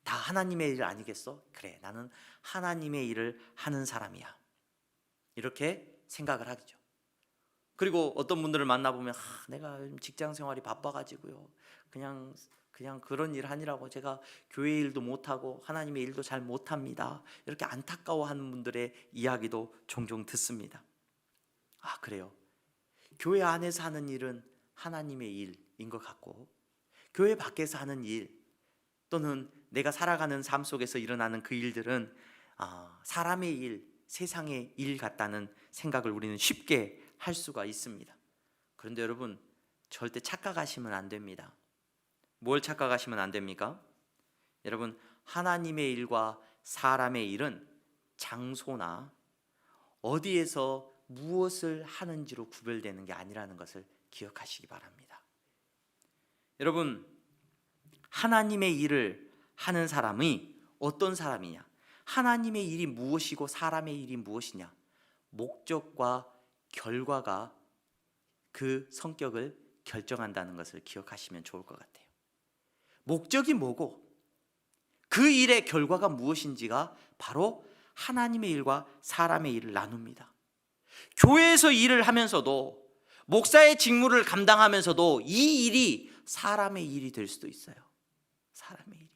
Speaker 2: 다 하나님의 일 아니겠어? 그래, 나는 하나님의 일을 하는 사람이야. 이렇게 생각을 하죠. 그리고 어떤 분들을 만나보면 내가 직장 생활이 바빠가지고요, 그냥 그런 일 하느라고 제가 교회 일도 못하고 하나님의 일도 잘 못합니다. 이렇게 안타까워하는 분들의 이야기도 종종 듣습니다. 그래요. 교회 안에서 하는 일은 하나님의 일인 것 같고, 교회 밖에서 하는 일 또는 내가 살아가는 삶 속에서 일어나는 그 일들은 사람의 일, 세상의 일 같다는 생각을 우리는 쉽게 할 수가 있습니다. 그런데 여러분, 절대 착각하시면 안 됩니다. 뭘 착각하시면 안 됩니까? 여러분, 하나님의 일과 사람의 일은 장소나 어디에서 무엇을 하는지로 구별되는 게 아니라는 것을 기억하시기 바랍니다. 여러분, 하나님의 일을 하는 사람이 어떤 사람이냐? 하나님의 일이 무엇이고 사람의 일이 무엇이냐? 목적과 결과가 그 성격을 결정한다는 것을 기억하시면 좋을 것 같아요. 목적이 뭐고 그 일의 결과가 무엇인지가 바로 하나님의 일과 사람의 일을 나눕니다. 교회에서 일을 하면서도, 목사의 직무를 감당하면서도 이 일이 사람의 일이 될 수도 있어요. 사람의 일이.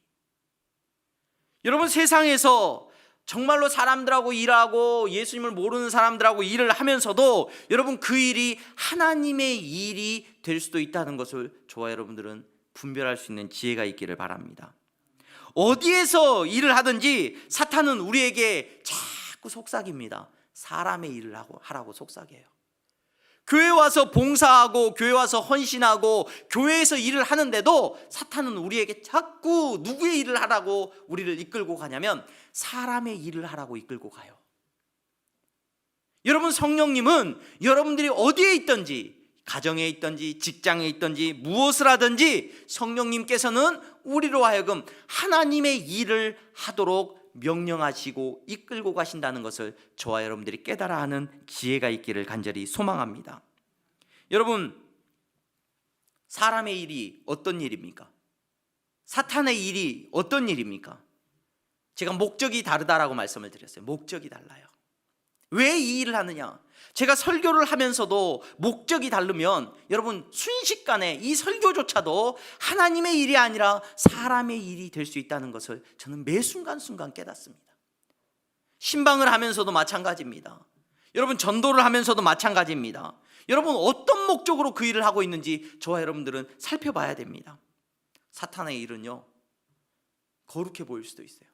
Speaker 2: 여러분, 세상에서 정말로 사람들하고 일하고 예수님을 모르는 사람들하고 일을 하면서도 여러분, 그 일이 하나님의 일이 될 수도 있다는 것을 저와 여러분들은 분별할 수 있는 지혜가 있기를 바랍니다. 어디에서 일을 하든지 사탄은 우리에게 자꾸 속삭입니다. 사람의 일을 하라고 속삭여요. 교회 와서 봉사하고 교회 와서 헌신하고 교회에서 일을 하는데도 사탄은 우리에게 자꾸 누구의 일을 하라고 우리를 이끌고 가냐면 사람의 일을 하라고 이끌고 가요. 여러분, 성령님은 여러분들이 어디에 있든지, 가정에 있든지 직장에 있든지 무엇을 하든지 성령님께서는 우리로 하여금 하나님의 일을 하도록 명령하시고 이끌고 가신다는 것을 저와 여러분들이 깨달아 하는 지혜가 있기를 간절히 소망합니다. 여러분, 사람의 일이 어떤 일입니까? 사탄의 일이 어떤 일입니까? 제가 목적이 다르다라고 말씀을 드렸어요. 목적이 달라요. 왜 이 일을 하느냐? 제가 설교를 하면서도 목적이 다르면 여러분 순식간에 이 설교조차도 하나님의 일이 아니라 사람의 일이 될 수 있다는 것을 저는 매 순간순간 깨닫습니다. 신방을 하면서도 마찬가지입니다. 여러분 전도를 하면서도 마찬가지입니다. 여러분 어떤 목적으로 그 일을 하고 있는지 저와 여러분들은 살펴봐야 됩니다. 사탄의 일은요, 거룩해 보일 수도 있어요.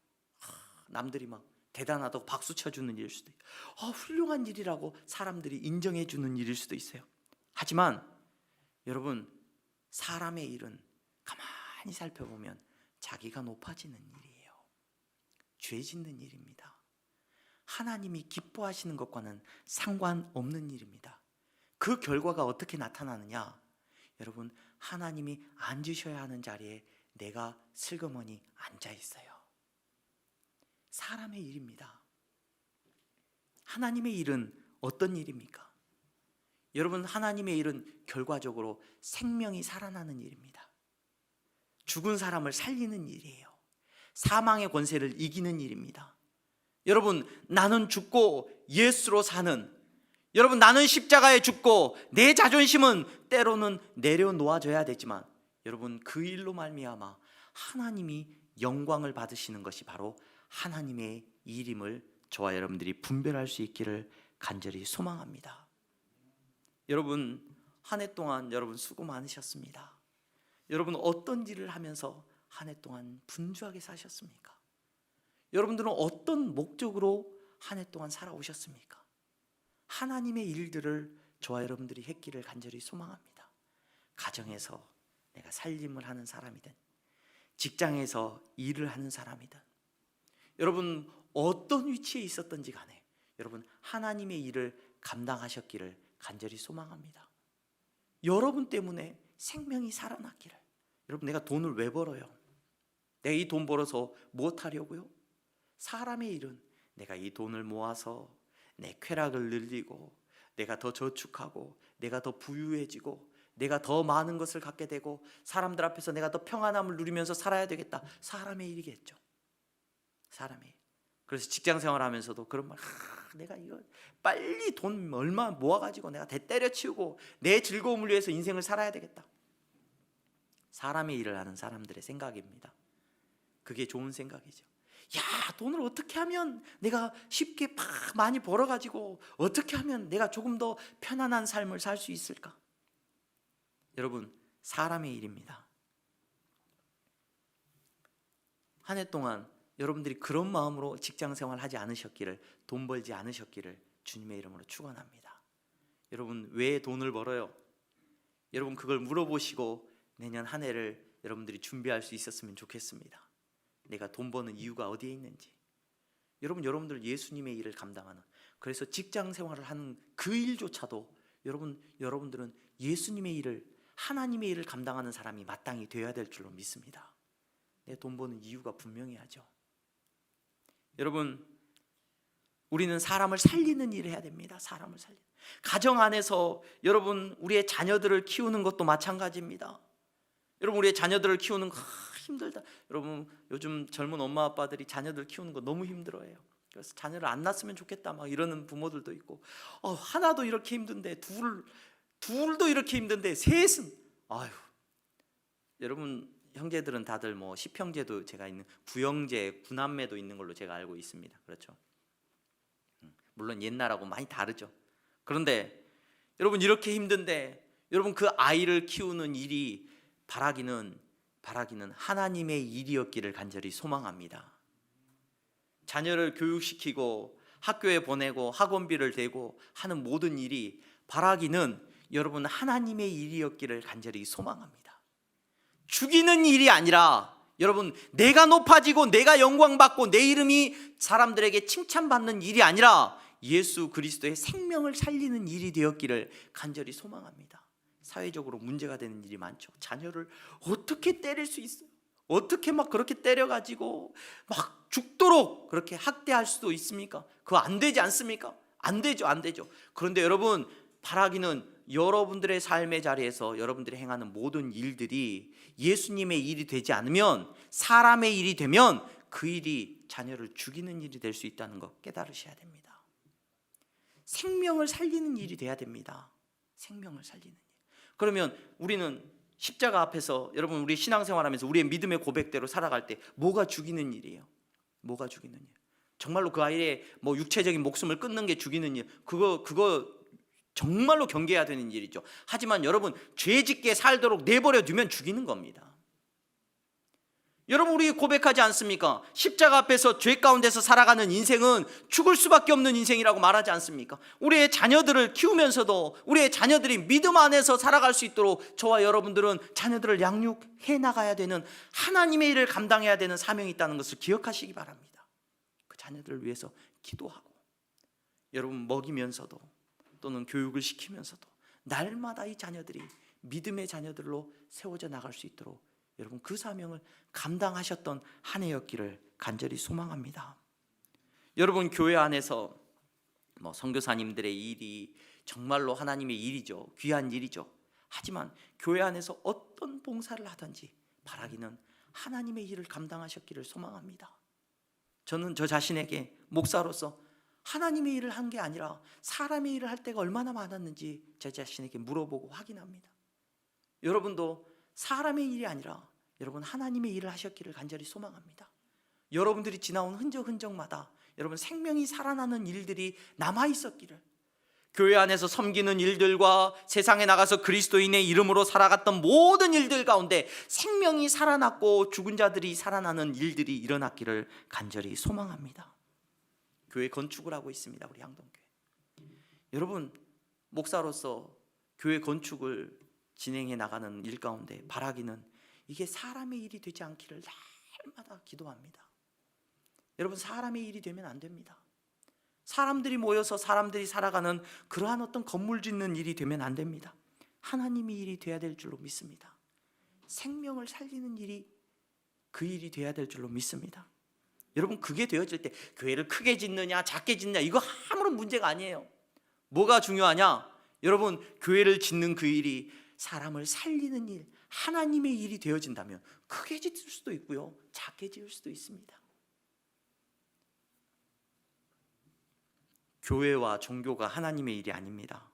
Speaker 2: 남들이 막 대단하다고 박수 쳐주는 일일 수도 있고, 훌륭한 일이라고 사람들이 인정해 주는 일일 수도 있어요. 하지만 여러분 사람의 일은 가만히 살펴보면 자기가 높아지는 일이에요. 죄 짓는 일입니다. 하나님이 기뻐하시는 것과는 상관없는 일입니다. 그 결과가 어떻게 나타나느냐? 여러분 하나님이 앉으셔야 하는 자리에 내가 슬그머니 앉아 있어요. 사람의 일입니다. 하나님의 일은 어떤 일입니까? 여러분 하나님의 일은 결과적으로 생명이 살아나는 일입니다. 죽은 사람을 살리는 일이에요. 사망의 권세를 이기는 일입니다. 여러분 나는 죽고 예수로 사는, 여러분 나는 십자가에 죽고 내 자존심은 때로는 내려놓아져야 되지만 여러분 그 일로 말미암아 하나님이 영광을 받으시는 것이 바로 하나님의 일임을 저와 여러분들이 분별할 수 있기를 간절히 소망합니다. 여러분 한 해 동안 여러분 수고 많으셨습니다. 여러분 어떤 일을 하면서 한 해 동안 분주하게 사셨습니까? 여러분들은 어떤 목적으로 한 해 동안 살아오셨습니까? 하나님의 일들을 저와 여러분들이 했기를 간절히 소망합니다. 가정에서 내가 살림을 하는 사람이든 직장에서 일을 하는 사람이든 여러분 어떤 위치에 있었든지 간에 여러분 하나님의 일을 감당하셨기를 간절히 소망합니다. 여러분 때문에 생명이 살아났기를. 여러분 내가 돈을 왜 벌어요? 내가 이 돈 벌어서 무엇 하려고요? 사람의 일은 내가 이 돈을 모아서 내 쾌락을 늘리고 내가 더 저축하고 내가 더 부유해지고 내가 더 많은 것을 갖게 되고 사람들 앞에서 내가 더 평안함을 누리면서 살아야 되겠다. 사람의 일이겠죠. 사람의 일. 그래서 직장 생활하면서도 그런 말, 내가 이거 빨리 돈 얼마 모아가지고 내가 대 때려치우고 내 즐거움을 위해서 인생을 살아야 되겠다. 사람의 일을 하는 사람들의 생각입니다. 그게 좋은 생각이죠. 야, 돈을 어떻게 하면 내가 쉽게 많이 벌어가지고 어떻게 하면 내가 조금 더 편안한 삶을 살 수 있을까? 여러분 사람의 일입니다. 한 해 동안 여러분들이 그런 마음으로 직장생활 하지 않으셨기를, 돈 벌지 않으셨기를 주님의 이름으로 축원합니다. 여러분 왜 돈을 벌어요? 여러분 그걸 물어보시고 내년 한 해를 여러분들이 준비할 수 있었으면 좋겠습니다. 내가 돈 버는 이유가 어디에 있는지. 여러분들 예수님의 일을 감당하는, 그래서 직장 생활을 하는 그 일조차도 여러분들은 예수님의 일을, 하나님의 일을 감당하는 사람이 마땅히 되어야 될 줄로 믿습니다. 내 돈 버는 이유가 분명해야죠. 여러분 우리는 사람을 살리는 일을 해야 됩니다. 사람을 살리는. 가정 안에서 여러분 우리의 자녀들을 키우는 것도 마찬가지입니다. 여러분 우리의 자녀들을 키우는 거 힘들다. 여러분 요즘 젊은 엄마 아빠들이 자녀들 키우는 거 너무 힘들어해요. 그래서 자녀를 안 낳았으면 좋겠다 막 이러는 부모들도 있고, 하나도 이렇게 힘든데 둘도 이렇게 힘든데 셋은, 여러분 형제들은 다들 뭐 10형제도 제가 있는, 9형제 9남매도 있는 걸로 제가 알고 있습니다. 그렇죠? 물론 옛날하고 많이 다르죠. 그런데 여러분 이렇게 힘든데 여러분 그 아이를 키우는 일이 바라기는 하나님의 일이었기를 간절히 소망합니다. 자녀를 교육시키고 학교에 보내고 학원비를 대고 하는 모든 일이 바라기는 여러분 하나님의 일이었기를 간절히 소망합니다. 죽이는 일이 아니라 여러분 내가 높아지고 내가 영광받고 내 이름이 사람들에게 칭찬받는 일이 아니라 예수 그리스도의 생명을 살리는 일이 되었기를 간절히 소망합니다. 사회적으로 문제가 되는 일이 많죠. 자녀를 어떻게 때릴 수 있어요? 어떻게 막 그렇게 때려가지고 막 죽도록 그렇게 학대할 수도 있습니까? 그거 안 되지 않습니까? 안 되죠. 그런데 여러분 바라기는 여러분들의 삶의 자리에서 여러분들이 행하는 모든 일들이 예수님의 일이 되지 않으면, 사람의 일이 되면 그 일이 자녀를 죽이는 일이 될 수 있다는 거 깨달으셔야 됩니다. 생명을 살리는 일이 돼야 됩니다. 생명을 살리는 일. 그러면 우리는 십자가 앞에서, 여러분 우리 신앙생활하면서 우리의 믿음의 고백대로 살아갈 때 뭐가 죽이는 일이에요? 뭐가 죽이는 일? 정말로 그 아이의 뭐 육체적인 목숨을 끊는 게 죽이는 일, 그거 정말로 경계해야 되는 일이죠. 하지만 여러분, 죄짓게 살도록 내버려 두면 죽이는 겁니다. 여러분, 우리 고백하지 않습니까? 십자가 앞에서 죄 가운데서 살아가는 인생은 죽을 수밖에 없는 인생이라고 말하지 않습니까? 우리의 자녀들을 키우면서도 우리의 자녀들이 믿음 안에서 살아갈 수 있도록 저와 여러분들은 자녀들을 양육해 나가야 되는, 하나님의 일을 감당해야 되는 사명이 있다는 것을 기억하시기 바랍니다. 그 자녀들을 위해서 기도하고, 여러분 먹이면서도 또는 교육을 시키면서도 날마다 이 자녀들이 믿음의 자녀들로 세워져 나갈 수 있도록 여러분 그 사명을 감당하셨던 한 해였기를 간절히 소망합니다. 여러분, 교회 안에서 선교사님들의 일이 정말로 하나님의 일이죠. 귀한 일이죠. 하지만 교회 안에서 어떤 봉사를 하든지 바라기는 하나님의 일을 감당하셨기를 소망합니다. 저는 저 자신에게 목사로서 하나님의 일을 한 게 아니라 사람의 일을 할 때가 얼마나 많았는지 제 자신에게 물어보고 확인합니다. 여러분도 사람의 일이 아니라 여러분 하나님의 일을 하셨기를 간절히 소망합니다. 여러분들이 지나온 흔적마다 여러분 생명이 살아나는 일들이 남아 있었기를, 교회 안에서 섬기는 일들과 세상에 나가서 그리스도인의 이름으로 살아갔던 모든 일들 가운데 생명이 살아났고 죽은 자들이 살아나는 일들이 일어났기를 간절히 소망합니다. 교회 건축을 하고 있습니다. 우리 향동교회. 여러분, 목사로서 교회 건축을 진행해 나가는 일 가운데 바라기는 이게 사람의 일이 되지 않기를 날마다 기도합니다. 여러분, 사람의 일이 되면 안 됩니다. 사람들이 모여서 사람들이 살아가는 그러한 어떤 건물 짓는 일이 되면 안 됩니다. 하나님의 일이 돼야 될 줄로 믿습니다. 생명을 살리는 일이 그 일이 돼야 될 줄로 믿습니다. 여러분, 그게 되어질 때 교회를 크게 짓느냐 작게 짓느냐 이거 아무런 문제가 아니에요. 뭐가 중요하냐? 여러분, 교회를 짓는 그 일이 사람을 살리는 일, 하나님의 일이 되어진다면 크게 짓을 수도 있고요, 작게 지을 수도 있습니다. 교회와 종교가 하나님의 일이 아닙니다.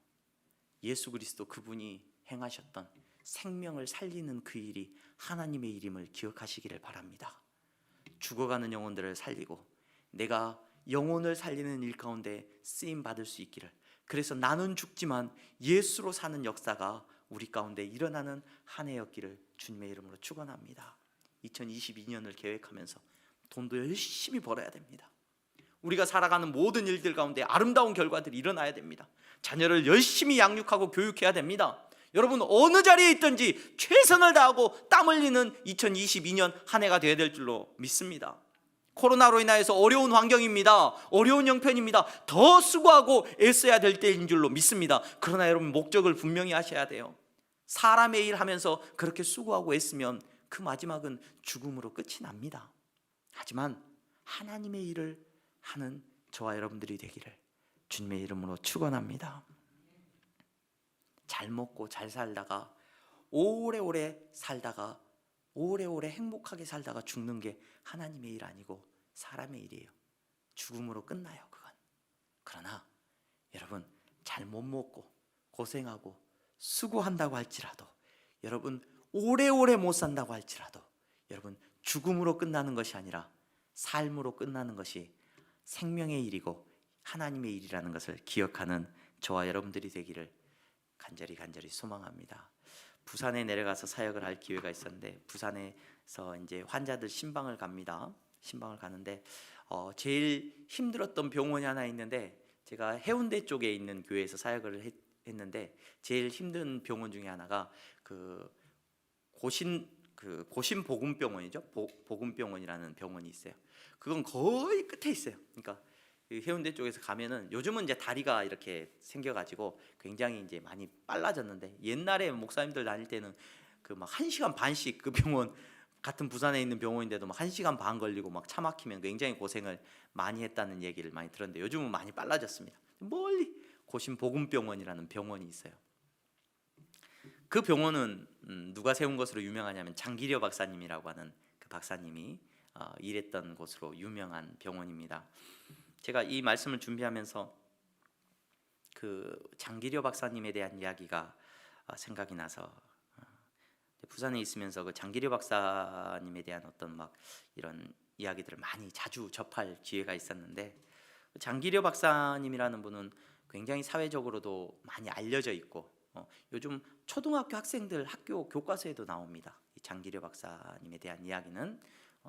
Speaker 2: 예수 그리스도 그분이 행하셨던 생명을 살리는 그 일이 하나님의 일임을 기억하시기를 바랍니다. 죽어가는 영혼들을 살리고 내가 영혼을 살리는 일 가운데 쓰임 받을 수 있기를, 그래서 나는 죽지만 예수로 사는 역사가 우리 가운데 일어나는 한 해였기를 주님의 이름으로 축원합니다. 2022년을 계획하면서 돈도 열심히 벌어야 됩니다. 우리가 살아가는 모든 일들 가운데 아름다운 결과들이 일어나야 됩니다. 자녀를 열심히 양육하고 교육해야 됩니다. 여러분, 어느 자리에 있든지 최선을 다하고 땀 흘리는 2022년 한 해가 되어야 될 줄로 믿습니다. 코로나로 인하여서 어려운 환경입니다. 어려운 형편입니다. 더 수고하고 애써야 될 때인 줄로 믿습니다. 그러나 여러분, 목적을 분명히 하셔야 돼요. 사람의 일 하면서 그렇게 수고하고 애쓰면 그 마지막은 죽음으로 끝이 납니다. 하지만 하나님의 일을 하는 저와 여러분들이 되기를 주님의 이름으로 축원합니다. 잘 먹고 잘 살다가 오래오래 살다가 오래오래 행복하게 살다가 죽는 게 하나님의 일 아니고 사람의 일이에요. 죽음으로 끝나요, 그건. 그러나 여러분, 잘 못 먹고 고생하고 수고한다고 할지라도, 여러분 오래오래 못 산다고 할지라도, 여러분 죽음으로 끝나는 것이 아니라 삶으로 끝나는 것이 생명의 일이고 하나님의 일이라는 것을 기억하는 저와 여러분들이 되기를 간절히 소망합니다. 부산에 내려가서 사역을 할 기회가 있었는데, 부산에서 이제 환자들 신방을 갑니다. 신방을 가는데 제일 힘들었던 병원이 하나 있는데, 제가 해운대 쪽에 있는 교회에서 사역을 했는데 제일 힘든 병원 중에 하나가 그 고신 복음병원이죠. 복음병원이라는 병원이 있어요. 그건 거의 끝에 있어요. 그러니까 해운대 쪽에서 가면은, 요즘은 이제 다리가 이렇게 생겨가지고 굉장히 이제 많이 빨라졌는데, 옛날에 목사님들 다닐 때는 그 막 1시간 반씩 그 병원, 같은 부산에 있는 병원인데도 막 1시간 반 걸리고 막 차 막히면 굉장히 고생을 많이 했다는 얘기를 많이 들었는데, 요즘은 많이 빨라졌습니다. 멀리 고심복음병원이라는 병원이 있어요. 그 병원은 누가 세운 것으로 유명하냐면 장기려 박사님이라고 하는 그 박사님이 일했던 곳으로 유명한 병원입니다. 제가 이 말씀을 준비하면서 그 장기려 박사님에 대한 이야기가 생각이 나서 부산에 있으면서 그 장기려 박사님에 대한 어떤 막 이런 이야기들을 많이 자주 접할 기회가 있었는데, 장기려 박사님이라는 분은 굉장히 사회적으로도 많이 알려져 있고 요즘 초등학교 학생들 학교 교과서에도 나옵니다. 이 장기려 박사님에 대한 이야기는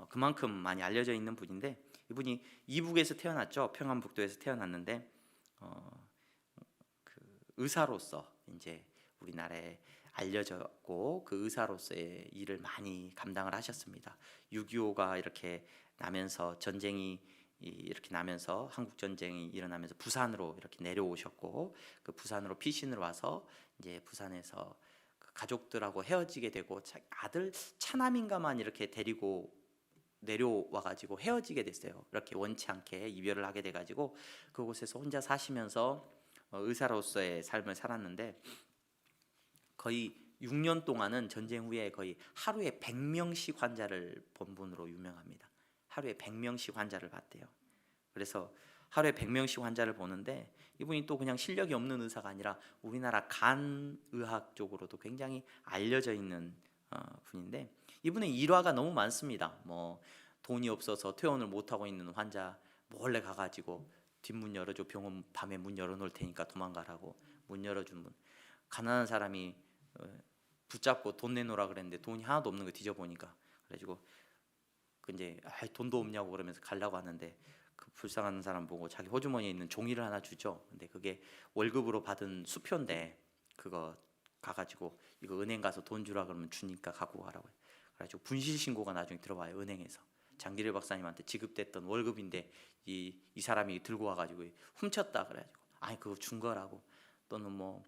Speaker 2: 그만큼 많이 알려져 있는 분인데, 이분이 이북에서 태어났죠. 평안북도에서 태어났는데 그 의사로서 이제 우리나라에 알려졌고, 그 의사로서의 일을 많이 감당을 하셨습니다. 6.25가 이렇게 나면서 전쟁이 이렇게 나면서 한국 전쟁이 일어나면서 부산으로 이렇게 내려오셨고, 그 부산으로 피신을 와서 이제 부산에서 그 가족들하고 헤어지게 되고, 아들 차남인가만 이렇게 데리고 내려와 가지고 헤어지게 됐어요. 이렇게 원치 않게 이별을 하게 돼 가지고 그곳에서 혼자 사시면서 의사로서의 삶을 살았는데, 거의 6년 동안은 전쟁 후에 거의 하루에 100명씩 환자를 본 분으로 유명합니다. 하루에 100명씩 환자를 봤대요. 그래서 하루에 100명씩 환자를 보는데, 이분이 또 그냥 실력이 없는 의사가 아니라 우리나라 간의학 쪽으로도 굉장히 알려져 있는 분인데, 이분의 일화가 너무 많습니다. 뭐 돈이 없어서 퇴원을 못 하고 있는 환자 몰래 가가지고 뒷문 열어줘, 병원 밤에 문 열어놓을 테니까 도망가라고 문 열어준 분, 가난한 사람이 붙잡고 돈 내놓으라 그랬는데 돈이 하나도 없는 거 뒤져보니까, 그래가지고 이제 돈도 없냐고 그러면서 가려고 하는데, 그 불쌍한 사람 보고 자기 호주머니에 있는 종이를 하나 주죠. 근데 그게 월급으로 받은 수표인데, 그거 가가지고 이거 은행 가서 돈 주라 그러면 주니까 갖고 가라고. 그래가지고 분실 신고가 나중에 들어와요. 은행에서 장기려 박사님한테 지급됐던 월급인데 이 사람이 들고 와가지고 훔쳤다 그래가지고, 아니 그거 준 거라고. 또는 뭐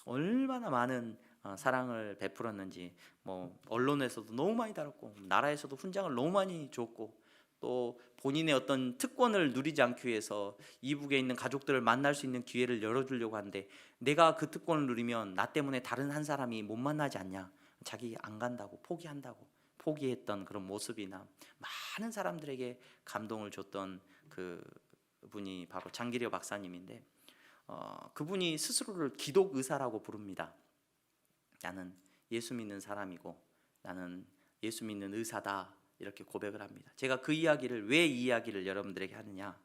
Speaker 2: 얼마나 많은 사랑을 베풀었는지, 뭐 언론에서도 너무 많이 다뤘고, 나라에서도 훈장을 너무 많이 줬고, 또 본인의 어떤 특권을 누리지 않기 위해서 이북에 있는 가족들을 만날 수 있는 기회를 열어주려고 하는데, 내가 그 특권을 누리면 나 때문에 다른 한 사람이 못 만나지 않냐, 자기 안 간다고 포기한다고 포기했던 그런 모습이나 많은 사람들에게 감동을 줬던 그 분이 바로 장기려 박사님인데, 그분이 스스로를 기독 의사라고 부릅니다. 나는 예수 믿는 사람이고 나는 예수 믿는 의사다, 이렇게 고백을 합니다. 제가 그 이야기를, 왜 이 이야기를 여러분들에게 하느냐,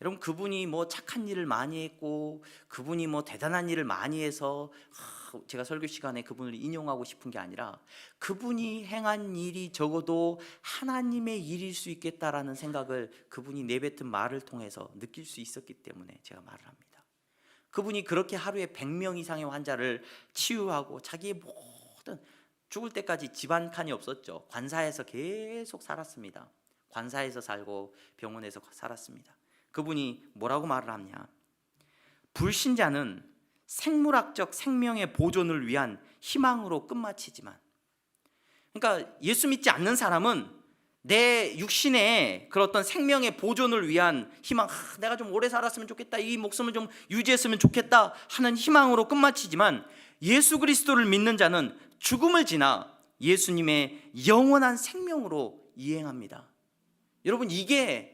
Speaker 2: 여러분 그분이 뭐 착한 일을 많이 했고 그분이 뭐 대단한 일을 많이 해서 제가 설교 시간에 그분을 인용하고 싶은 게 아니라, 그분이 행한 일이 적어도 하나님의 일일 수 있겠다라는 생각을 그분이 내뱉은 말을 통해서 느낄 수 있었기 때문에 제가 말을 합니다. 그분이 그렇게 하루에 100명 이상의 환자를 치유하고 자기의 모든, 죽을 때까지 집 한 칸이 없었죠. 관사에서 계속 살았습니다. 관사에서 살고 병원에서 살았습니다. 그분이 뭐라고 말을 하냐, 불신자는 생물학적 생명의 보존을 위한 희망으로 끝마치지만, 그러니까 예수 믿지 않는 사람은 내 육신의 그런 어떤 생명의 보존을 위한 희망, 내가 좀 오래 살았으면 좋겠다, 이 목숨을 좀 유지했으면 좋겠다 하는 희망으로 끝마치지만, 예수 그리스도를 믿는 자는 죽음을 지나 예수님의 영원한 생명으로 이행합니다. 여러분, 이게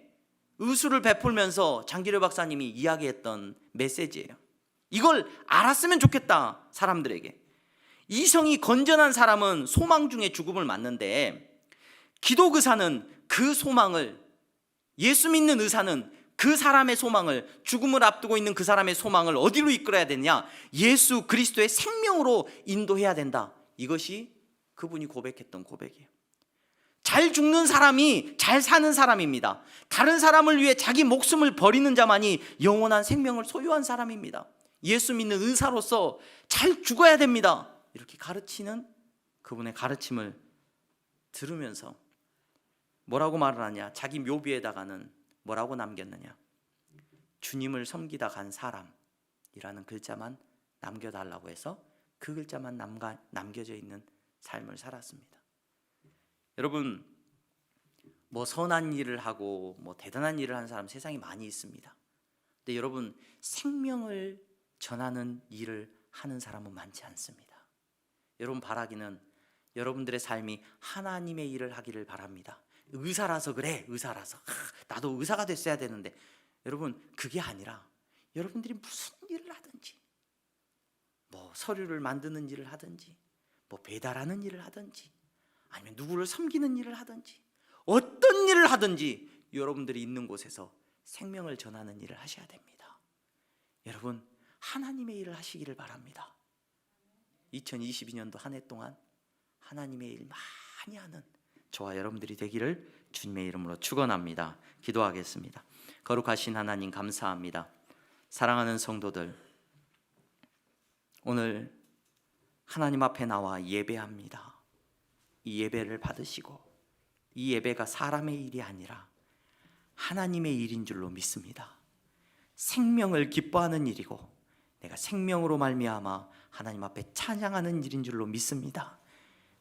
Speaker 2: 의술을 베풀면서 장기려 박사님이 이야기했던 메시지예요. 이걸 알았으면 좋겠다, 사람들에게. 이성이 건전한 사람은 소망 중에 죽음을 맞는데, 기독 의사는 그 소망을, 예수 믿는 의사는 그 사람의 소망을, 죽음을 앞두고 있는 그 사람의 소망을 어디로 이끌어야 되냐, 예수 그리스도의 생명으로 인도해야 된다. 이것이 그분이 고백했던 고백이에요. 잘 죽는 사람이 잘 사는 사람입니다. 다른 사람을 위해 자기 목숨을 버리는 자만이 영원한 생명을 소유한 사람입니다. 예수 믿는 의사로서 잘 죽어야 됩니다, 이렇게 가르치는 그분의 가르침을 들으면서 뭐라고 말을 하냐, 자기 묘비에다가는 뭐라고 남겼느냐, 주님을 섬기다 간 사람이라는 글자만 남겨달라고 해서 그 글자만 남겨져 있는 삶을 살았습니다. 여러분, 뭐 선한 일을 하고 뭐 대단한 일을 하는 사람 세상에 많이 있습니다. 근데 여러분, 생명을 전하는 일을 하는 사람은 많지 않습니다. 여러분 바라기는 여러분들의 삶이 하나님의 일을 하기를 바랍니다. 의사라서 그래, 의사라서 나도 의사가 됐어야 되는데, 여러분 그게 아니라 여러분들이 무슨 일을 하든지, 뭐 서류를 만드는 일을 하든지, 뭐 배달하는 일을 하든지, 아니면 누구를 섬기는 일을 하든지, 어떤 일을 하든지 여러분들이 있는 곳에서 생명을 전하는 일을 하셔야 됩니다. 여러분 하나님의 일을 하시기를 바랍니다. 2022년도 한 해 동안 하나님의 일 많이 하는 저와 여러분들이 되기를 주님의 이름으로 축원합니다. 기도하겠습니다. 거룩하신 하나님, 감사합니다. 사랑하는 성도들, 오늘 하나님 앞에 나와 예배합니다. 이 예배를 받으시고, 이 예배가 사람의 일이 아니라 하나님의 일인 줄로 믿습니다. 생명을 기뻐하는 일이고, 내가 생명으로 말미암아 하나님 앞에 찬양하는 일인 줄로 믿습니다.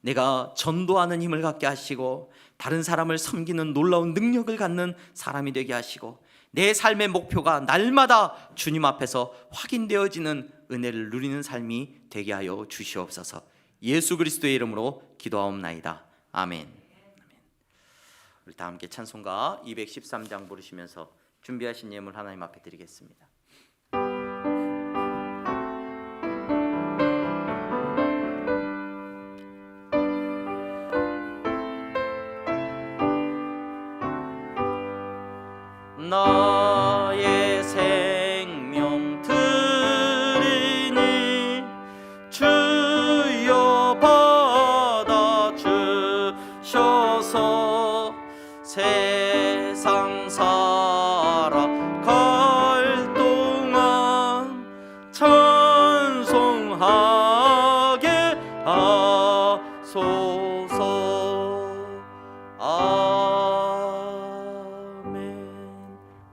Speaker 2: 내가 전도하는 힘을 갖게 하시고, 다른 사람을 섬기는 놀라운 능력을 갖는 사람이 되게 하시고, 내 삶의 목표가 날마다 주님 앞에서 확인되어지는 은혜를 누리는 삶이 되게 하여 주시옵소서. 예수 그리스도의 이름으로 기도하옵나이다. 아멘. 우리 다 함께 찬송가 213장 부르시면서 준비하신 예물 하나님 앞에 드리겠습니다. 나의 생명 드리니 주여 받아 주셔서, 세상 살아갈 동안 찬송하게 하소서.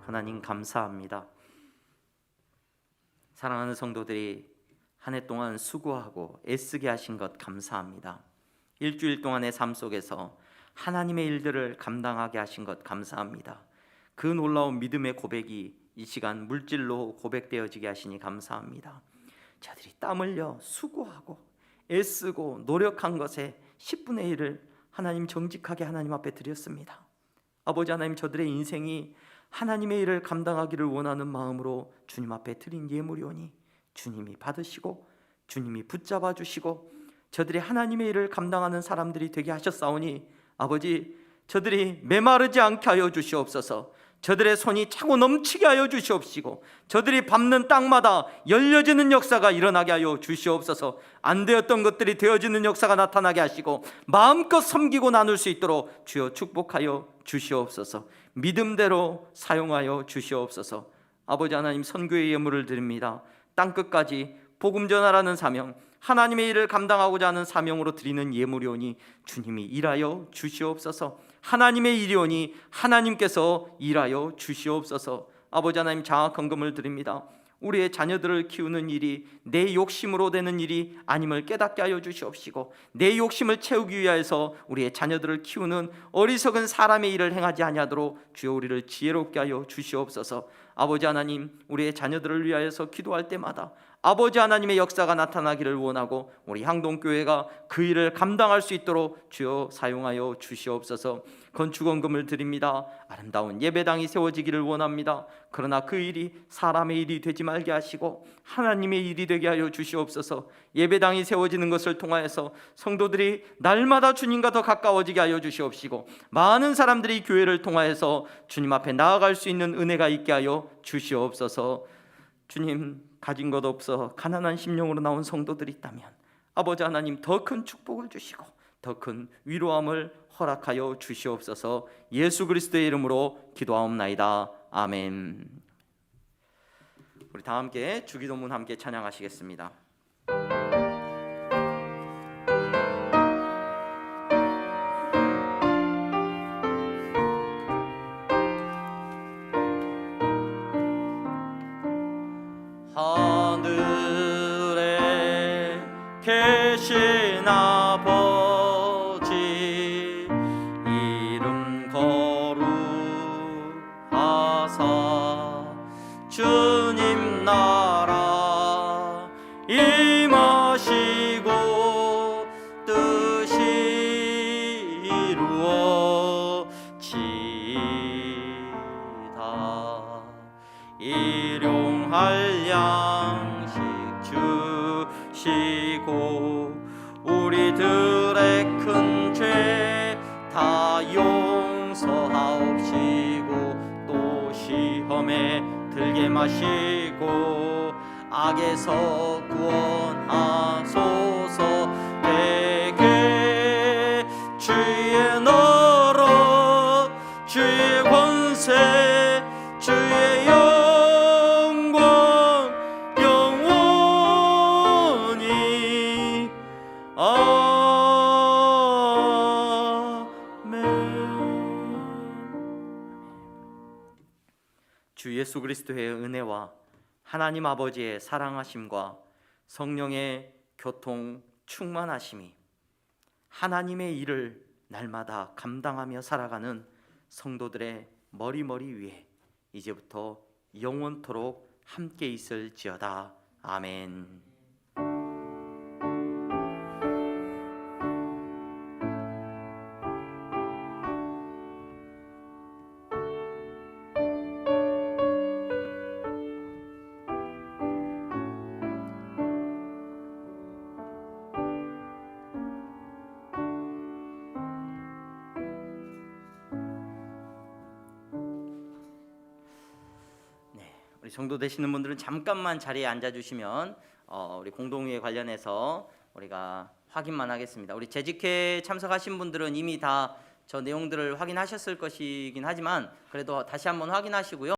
Speaker 2: 하나님 감사합니다. 사랑하는 성도들이 한 해 동안 수고하고 애쓰게 하신 것 감사합니다. 일주일 동안의 삶 속에서 하나님의 일들을 감당하게 하신 것 감사합니다. 그 놀라운 믿음의 고백이 이 시간 물질로 고백되어지게 하시니 감사합니다. 저들이 땀 흘려 수고하고 애쓰고 노력한 것에 10분의 1을 하나님 정직하게 하나님 앞에 드렸습니다. 아버지 하나님, 저들의 인생이 하나님의 일을 감당하기를 원하는 마음으로 주님 앞에 드린 예물이오니 주님이 받으시고 주님이 붙잡아 주시고 저들이 하나님의 일을 감당하는 사람들이 되게 하셨사오니, 아버지, 저들이 메마르지 않게 하여 주시옵소서. 저들의 손이 차고 넘치게 하여 주시옵시고, 저들이 밟는 땅마다 열려지는 역사가 일어나게 하여 주시옵소서. 안 되었던 것들이 되어지는 역사가 나타나게 하시고, 마음껏 섬기고 나눌 수 있도록 주여 축복하여 주시옵소서. 믿음대로 사용하여 주시옵소서. 아버지 하나님, 선교의 예물을 드립니다. 땅끝까지 복음 전하라는 사명, 하나님의 일을 감당하고자 하는 사명으로 드리는 예물이오니 주님이 일하여 주시옵소서. 하나님의 일이오니 하나님께서 일하여 주시옵소서. 아버지 하나님, 장학헌금을 드립니다. 우리의 자녀들을 키우는 일이 내 욕심으로 되는 일이 아님을 깨닫게 하여 주시옵시고, 내 욕심을 채우기 위하여서 우리의 자녀들을 키우는 어리석은 사람의 일을 행하지 아니하도록 주여 우리를 지혜롭게 하여 주시옵소서. 아버지 하나님, 우리의 자녀들을 위하여서 기도할 때마다 아버지 하나님의 역사가 나타나기를 원하고, 우리 향동교회가 그 일을 감당할 수 있도록 주여 사용하여 주시옵소서. 건축원금을 드립니다. 아름다운 예배당이 세워지기를 원합니다. 그러나 그 일이 사람의 일이 되지 말게 하시고 하나님의 일이 되게 하여 주시옵소서. 예배당이 세워지는 것을 통하여서 성도들이 날마다 주님과 더 가까워지게 하여 주시옵시고, 많은 사람들이 교회를 통하여서 주님 앞에 나아갈 수 있는 은혜가 있게 하여 주시옵소서. 주님, 가진 것 없어 가난한 심령으로 나온 성도들이 있다면 아버지 하나님, 더 큰 축복을 주시고 더 큰 위로함을 허락하여 주시옵소서. 예수 그리스도의 이름으로 기도하옵나이다. 아멘. 우리 다 함께 주기도문 함께 찬양하시겠습니다. 하늘에 계신 아버지, 이름 거룩하사 주
Speaker 1: 일용할 양식 주시고 우리들의 큰 죄 다 용서하옵시고 또 시험에 들게 마시고 악에서 구원하소서. 대개 주의 나라 주의 권세 주의 영광 영원히 주 예수 그리스도의 은혜와 하나님 아버지의 사랑하심과 성령의 교통 충만하심이 하나님의 일을 날마다 감당하며 살아가는 성도들의 머리머리 위에 이제부터 영원토록 함께 있을지어다. 아멘. 우리 성도 되시는 분들은 잠깐만 자리에 앉아주시면 우리 공동회에 관련해서 우리가 확인만 하겠습니다. 우리 재직회 참석하신 분들은 이미 다 저 내용들을 확인하셨을 것이긴 하지만 그래도 다시 한번 확인하시고요.